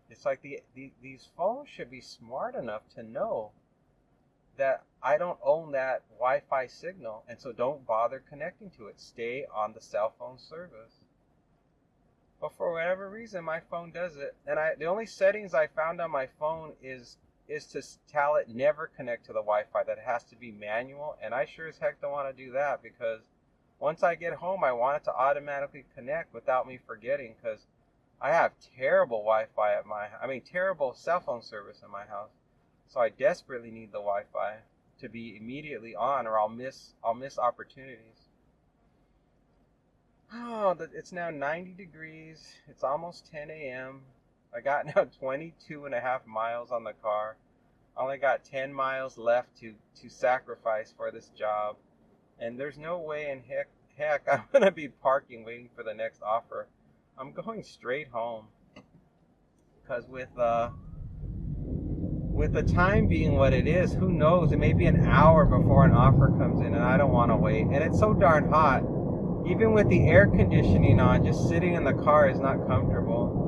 It's like these phones should be smart enough to know that I don't own that Wi-Fi signal, and so don't bother connecting to it. Stay on the cell phone service. But for whatever reason, my phone does it. And the only settings I found on my phone is to tell it never connect to the Wi-Fi, that it has to be manual. And I sure as heck don't want to do that, because once I get home, I want it to automatically connect without me forgetting, because I have terrible Wi-Fi terrible cell phone service in my house. So I desperately need the Wi-Fi to be immediately on, or I'll miss opportunities. Oh, it's now 90 degrees. It's almost 10 a.m. I got now 22 and a half miles on the car. I only got 10 miles left to sacrifice for this job. And there's no way in heck I'm going to be parking waiting for the next offer. I'm going straight home. Because with the time being what it is, who knows? It may be an hour before an offer comes in, and I don't want to wait. And it's so darn hot. Even with the air conditioning on, just sitting in the car is not comfortable.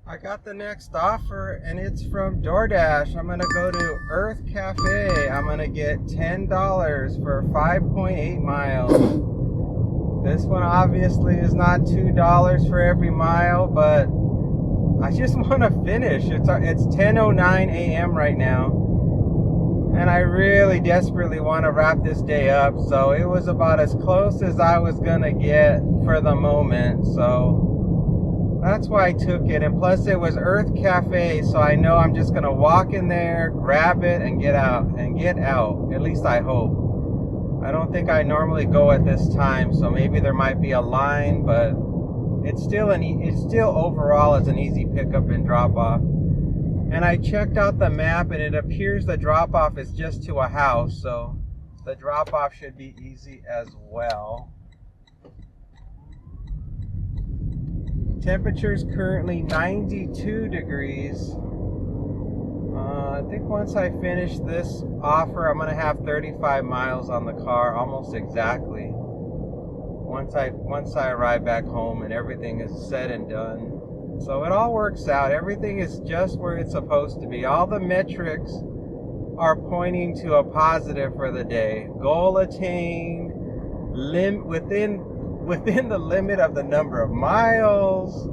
I got the next offer, and it's from DoorDash. I'm going to go to Urth Caffe. I'm going to get $10 for 5.8 miles. This one obviously is not $2 for every mile, but I just want to finish. It's 10:09 a.m. right now, and I really desperately want to wrap this day up. So it was about as close as I was going to get for the moment. So that's why I took it. And plus it was Urth Caffe, so I know I'm just going to walk in there, grab it, and get out. At least I hope. I don't think I normally go at this time, so maybe there might be a line, but it's still overall is an easy pickup and drop off. And I checked out the map, and it appears the drop off is just to a house, so the drop off should be easy as well. Temperature's currently 92 degrees. I think once I finish this offer, I'm going to have 35 miles on the car, almost exactly. Once I arrive back home and everything is said and done. So it all works out. Everything is just where it's supposed to be. All the metrics are pointing to a positive for the day. Goal attained, within the limit of the number of miles,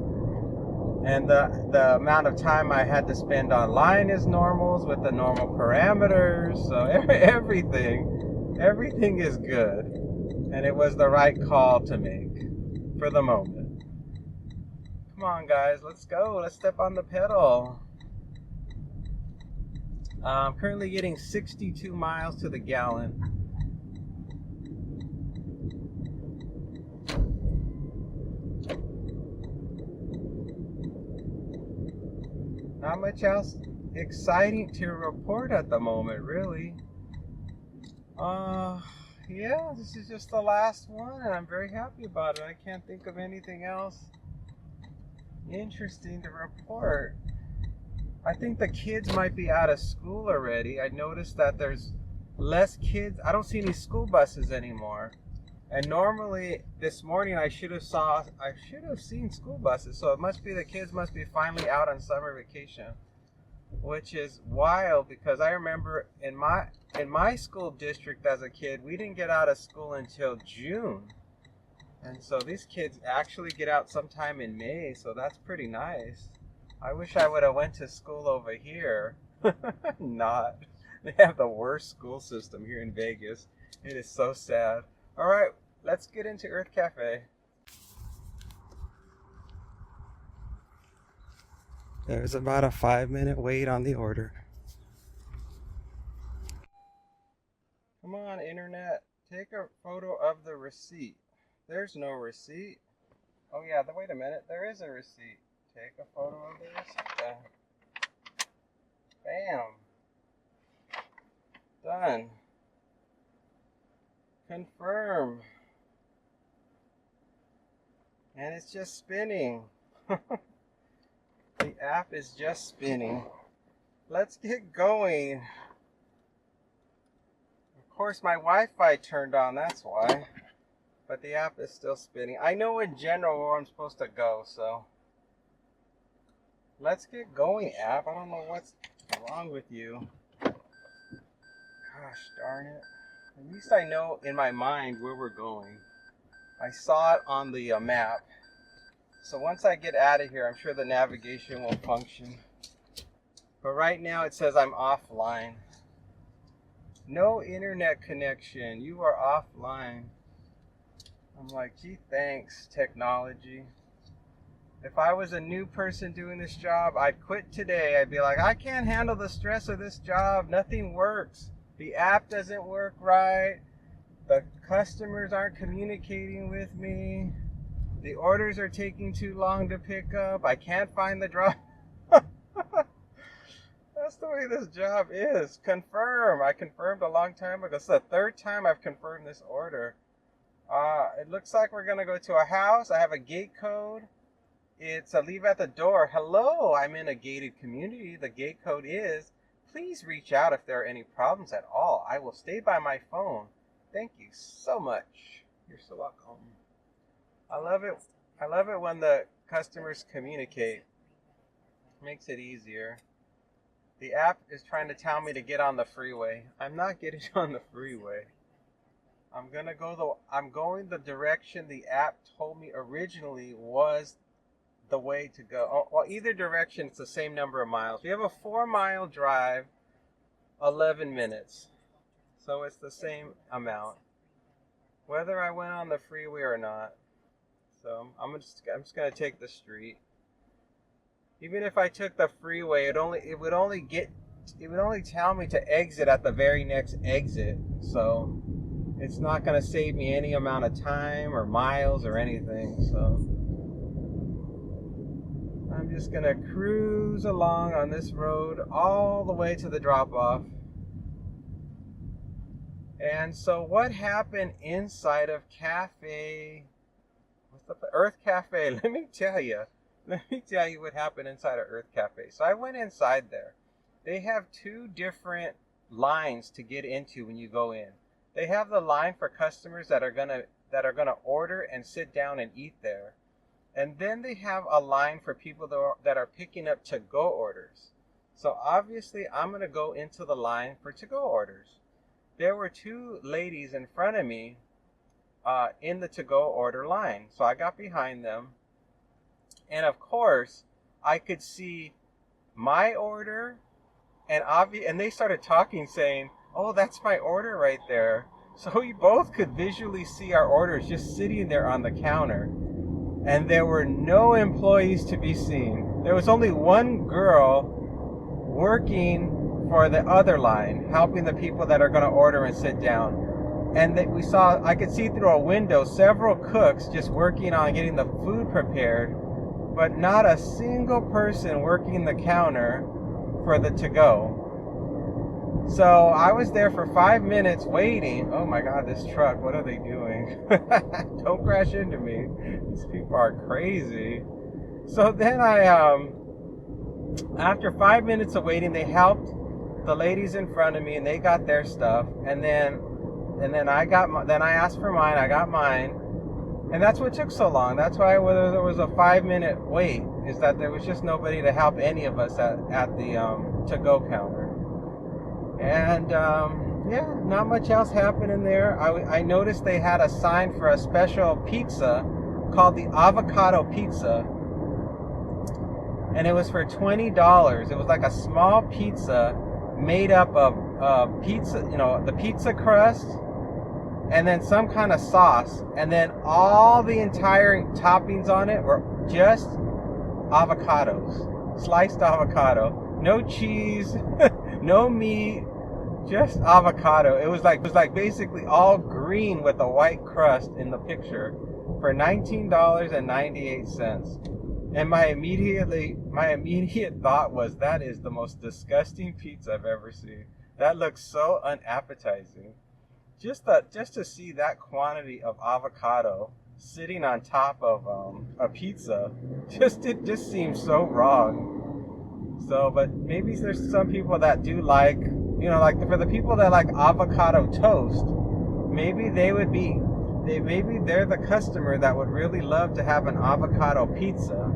and the amount of time I had to spend online is normals with the normal parameters. So everything is good. And it was the right call to make for the moment. Come on, guys, let's go. Let's step on the pedal. I'm currently getting 62 miles to the gallon. Not much else exciting to report at the moment, really. Uh, yeah, this is just the last one, and I'm very happy about it. I can't think of anything else interesting to report. I think the kids might be out of school already. I noticed that there's less kids. I don't see any school buses anymore. And normally this morning I should have seen school buses. So it must be the kids must be finally out on summer vacation, which is wild because I remember in my school district as a kid, we didn't get out of school until June. And so these kids actually get out sometime in May, so that's pretty nice. I wish I would have went to school over here. Not. They have the worst school system here in Vegas. It is so sad. All right, let's get into Urth Caffe. There's about a 5-minute wait on the order. Come on, internet. Take a photo of the receipt. There's no receipt. Oh yeah, wait a minute. There is a receipt. Take a photo of the receipt. Bam. Done. Confirm. And it's just spinning. The app is just spinning. Let's get going. Of course, my Wi-Fi turned on, that's why. But the app is still spinning. I know in general where I'm supposed to go, so let's get going, app. I don't know what's wrong with you. Gosh darn it. At least I know in my mind where we're going. I saw it on the map. So once I get out of here, I'm sure the navigation will function. But right now it says I'm offline. No internet connection. You are offline. I'm like, gee, thanks, technology. If I was a new person doing this job, I'd quit today. I'd be like, I can't handle the stress of this job. Nothing works. The app doesn't work right. The customers aren't communicating with me. The orders are taking too long to pick up. I can't find the driver. That's the way this job is. Confirm. I confirmed a long time ago. It's the third time I've confirmed this order. It looks like we're going to go to a house. I have a gate code. It's a leave at the door. Hello, I'm in a gated community. The gate code is, please reach out if there are any problems at all. I will stay by my phone. Thank you so much. You're so welcome. I love it. I love it when the customers communicate. Makes it easier. The app is trying to tell me to get on the freeway. I'm not getting on the freeway. I'm going the direction the app told me originally was the way to go. Oh, well, either direction, it's the same number of miles. We have a 4-mile drive, 11 minutes. So it's the same amount, whether I went on the freeway or not. So I'm just gonna take the street. Even if I took the freeway, it would only tell me to exit at the very next exit. So it's not gonna save me any amount of time or miles or anything. So I'm just gonna cruise along on this road all the way to the drop-off. And so what happened inside of Caffe? What's the Urth Caffe? Let me tell you what happened inside of Urth Caffe. So I went inside there. They have 2 different lines to get into when you go in. They have the line for customers that are gonna order and sit down and eat there. And then they have a line for people that are picking up to-go orders. So obviously I'm gonna go into the line for to-go orders. There were 2 ladies in front of me in the to-go order line. So I got behind them. And of course, I could see my order and they started talking saying, oh, that's my order right there. So we both could visually see our orders just sitting there on the counter. And there were no employees to be seen. There was only one girl working for the other line, helping the people that are going to order and sit down. And I could see through a window several cooks just working on getting the food prepared, but not a single person working the counter for the to-go. So I was there for 5 minutes waiting. Oh my God, this truck, what are they doing? Don't crash into me. These people are crazy. So then after 5 minutes of waiting, they helped the ladies in front of me and they got their stuff. And then I asked for mine, I got mine. And that's what took so long. That's why there was a 5 minute wait, is that there was just nobody to help any of us at the to-go counter. And yeah, not much else happened in there. I noticed they had a sign for a special pizza called the avocado pizza. And it was for $20. It was like a small pizza made up of pizza, the pizza crust, and then some kind of sauce, and then all the entire toppings on it were just avocados, sliced avocado, no cheese, no meat, just avocado. It was like basically all green with a white crust in the picture for $19.98. And my immediate thought was, that is the most disgusting pizza I've ever seen. That looks so unappetizing. Just to see that quantity of avocado sitting on top of a pizza, it just seems so wrong. So, but maybe there's some people that do like, like for the people that like avocado toast, maybe they're the customer that would really love to have an avocado pizza.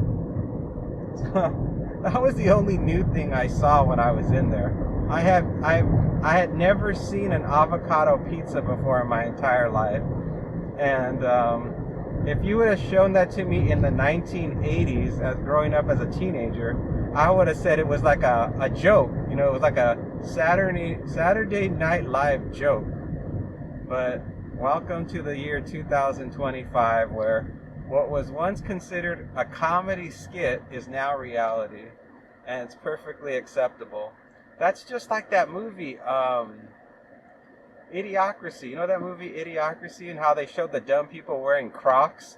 That was the only new thing I saw when I was in there. I had never seen an avocado pizza before in my entire life. And if you would have shown that to me in the 1980s, as growing up as a teenager, I would have said it was like a joke. It was like a Saturday Night Live joke. But welcome to the year 2025, where what was once considered a comedy skit is now reality, and it's perfectly acceptable. That's just like that movie, Idiocracy. You know that movie Idiocracy, and how they showed the dumb people wearing Crocs?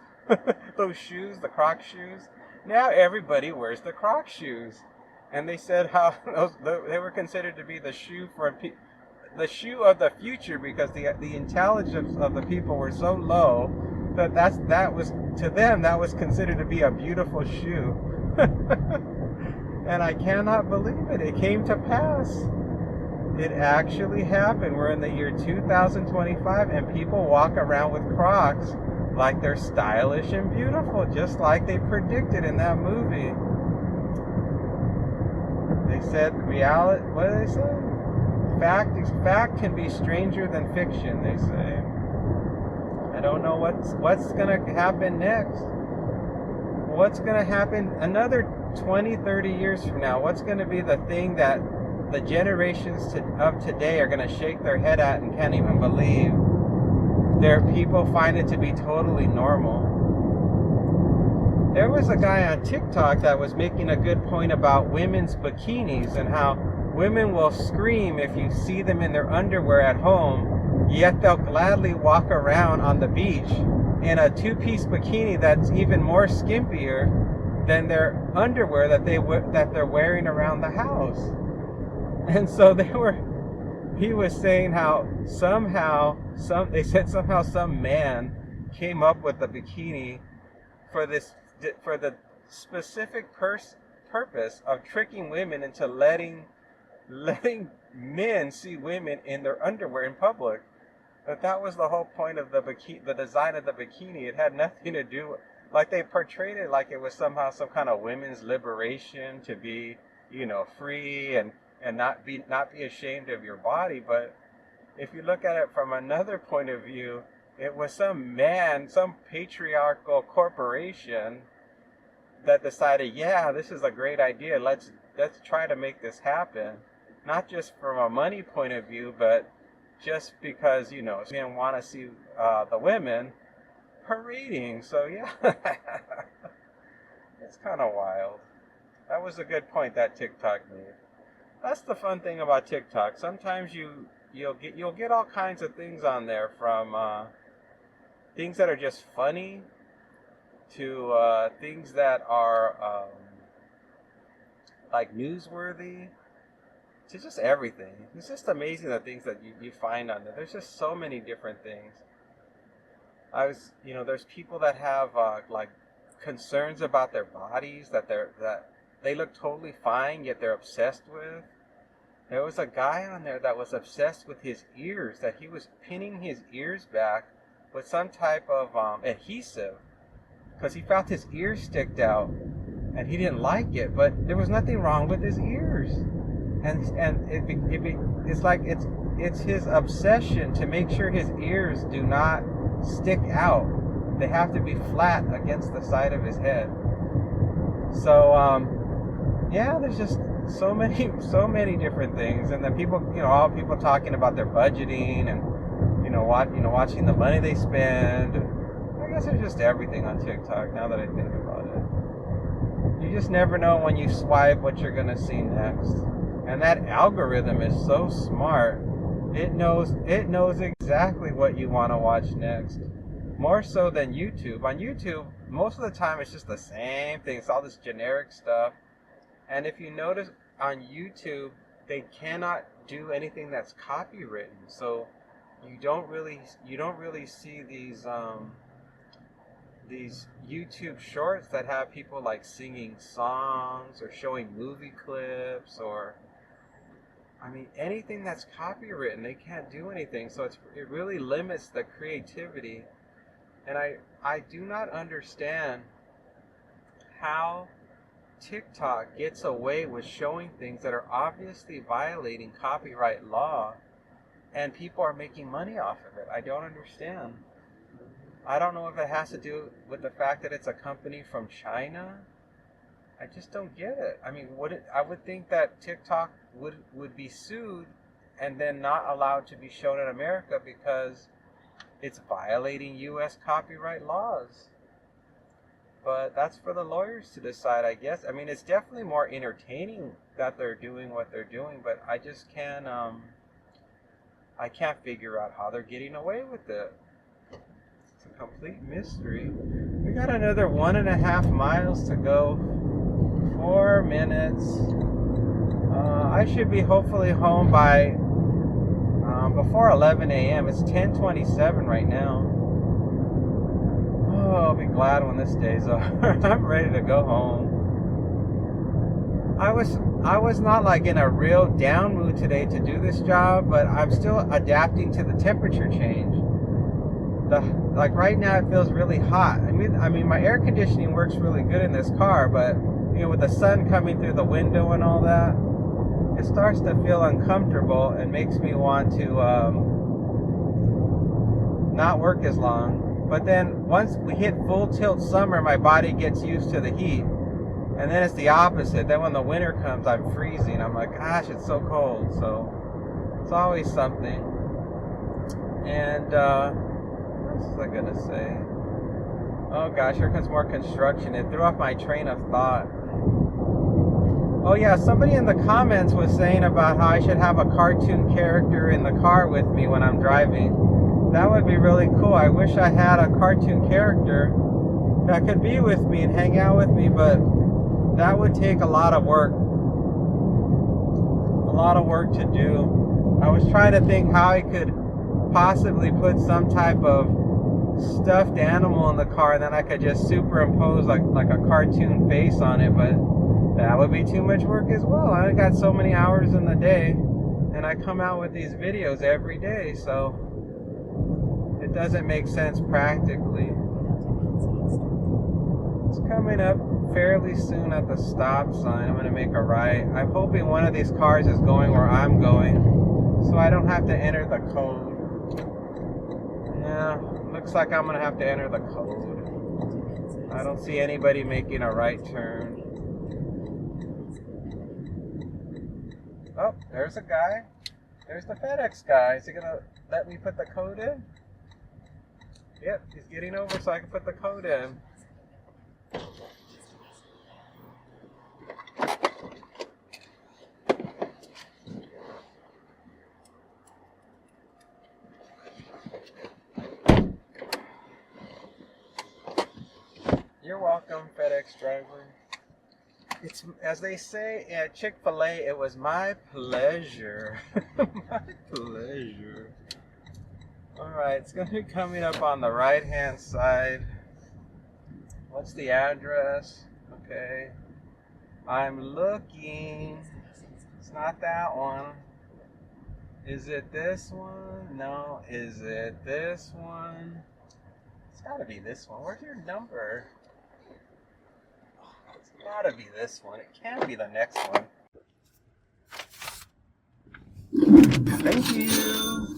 Those shoes, the Croc shoes. Now everybody wears the Croc shoes. And they said how they were considered to be the shoe the shoe of the future, because the intelligence of the people were so low that was to them, that was considered to be a beautiful shoe. And I cannot believe it. It came to pass. It actually happened. We're in the year 2025 and people walk around with Crocs like they're stylish and beautiful, just like they predicted in that movie. They said reality, what did they say? Fact can be stranger than fiction, they say. I don't know what's going to happen next. What's going to happen another 20, 30 years from now? What's going to be the thing that the generations of today are going to shake their head at and can't even believe? Their people find it to be totally normal. There was a guy on TikTok that was making a good point about women's bikinis and how women will scream if you see them in their underwear at home, yet they'll gladly walk around on the beach in a two-piece bikini that's even more skimpier than their underwear that they're wearing around the house. And so he was saying how somehow some man came up with the bikini for the specific purpose of tricking women into letting men see women in their underwear in public. But that was the whole point of the design of the bikini. It had nothing to do, like they portrayed it like it was somehow some kind of women's liberation to be, free and not be ashamed of your body. But if you look at it from another point of view, it was some patriarchal corporation that decided, yeah, this is a great idea. Let's try to make this happen. Not just from a money point of view, but just because, men want to see the women parading. So, yeah, it's kind of wild. That was a good point that TikTok made. That's the fun thing about TikTok. Sometimes you'll get all kinds of things on there, from things that are just funny to things that are like newsworthy, to just everything. It's just amazing the things that you find on there. There's just so many different things. There's people that have like concerns about their bodies that they look totally fine, yet they're obsessed with. There was a guy on there that was obsessed with his ears, that he was pinning his ears back with some type of adhesive because he felt his ears sticked out and he didn't like it, but there was nothing wrong with his ears. And it's like it's his obsession to make sure his ears do not stick out. They have to be flat against the side of his head. So yeah, there's just so many different things. And then people, all people talking about their budgeting and watching the money they spend. I guess there's just everything on TikTok now that I think about it. You just never know when you swipe what you're gonna see next. And that algorithm is so smart. It knows exactly what you want to watch next. More so than YouTube. On YouTube, most of the time it's just the same thing. It's all this generic stuff. And if you notice on YouTube, they cannot do anything that's copywritten. So you don't really see these YouTube shorts that have people like singing songs or showing movie clips or anything that's copywritten. They can't do anything. So it really limits the creativity. And I do not understand how TikTok gets away with showing things that are obviously violating copyright law and people are making money off of it. I don't understand. I don't know if it has to do with the fact that it's a company from China. I just don't get it. I would think that TikTok would be sued and then not allowed to be shown in America because it's violating U.S. copyright laws. But that's for the lawyers to decide, I guess. It's definitely more entertaining that they're doing what they're doing, but I just can't figure out how they're getting away with it. It's a complete mystery. We got another 1.5 miles to go. 4 minutes. I should be hopefully home by before 11 a.m. It's 10:27 right now. Oh, I'll be glad when this day's over. I'm ready to go home. I was not like in a real down mood today to do this job, but I'm still adapting to the temperature change. Like right now it feels really hot. My air conditioning works really good in this car, but with the sun coming through the window and all that, it starts to feel uncomfortable and makes me want to not work as long. But then once we hit full tilt summer, my body gets used to the heat. And then it's the opposite. Then when the winter comes, I'm freezing. I'm like, gosh, it's so cold. So it's always something. And what else was I going to say? Oh gosh, here comes more construction. It threw off my train of thought. Oh yeah, somebody in the comments was saying about how I should have a cartoon character in the car with me when I'm driving. That would be really cool. I wish I had a cartoon character that could be with me and hang out with me, but that would take a lot of work. A lot of work to do. I was trying to think how I could possibly put some type of stuffed animal in the car and then I could just superimpose like a cartoon face on it, but that would be too much work as well. I got so many hours in the day and I come out with these videos every day, so it doesn't make sense practically. It's coming up fairly soon at the stop sign. I'm going to make a right. I'm hoping one of these cars is going where I'm going so I don't have to enter the code. Yeah, looks like I'm going to have to enter the code. I don't see anybody making a right turn. Oh, there's a guy. There's the FedEx guy. Is he going to let me put the code in? Yep, he's getting over so I can put the code in. You're welcome, FedEx driver. It's, as they say at Chick-fil-A, it was my pleasure. My pleasure. Alright, it's going to be coming up on the right-hand side. What's the address? Okay. I'm looking. It's not that one. Is it this one? No. Is it this one? It's got to be this one. Where's your number? It's got to be this one. It can't be the next one. Thank you.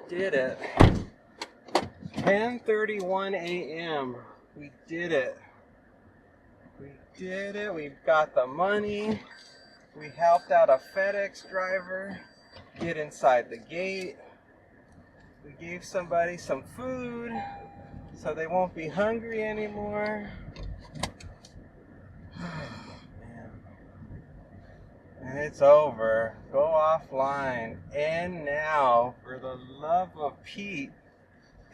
Did it. 10:31 a.m. We did it. We did it. We've got the money. We helped out a FedEx driver get inside the gate. We gave somebody some food so they won't be hungry anymore. Man. And it's over. Go offline. And now, for the love of Pete,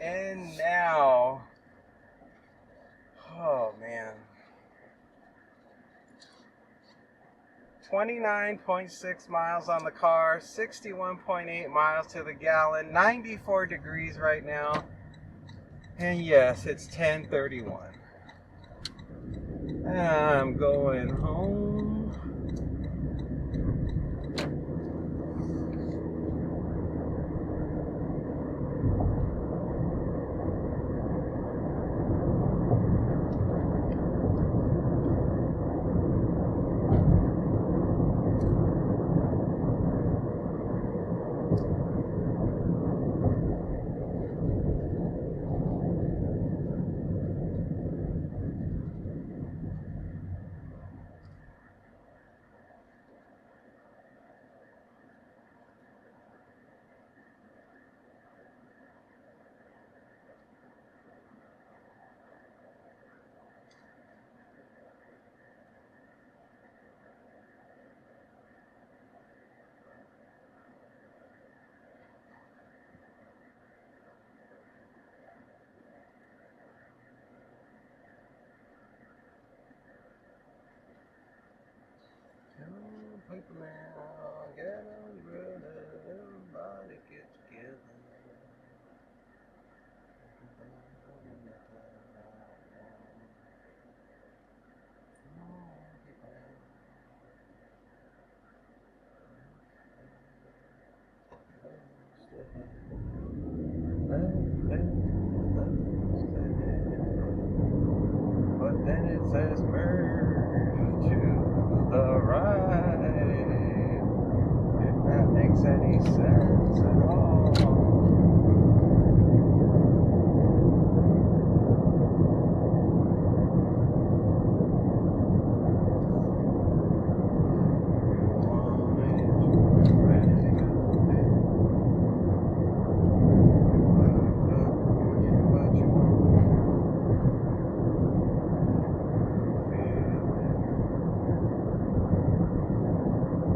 and now, oh man, 29.6 miles on the car, 61.8 miles to the gallon, 94 degrees right now, and yes, it's 10:31. I'm going home. People now, get on, brother, everybody get together. But then it says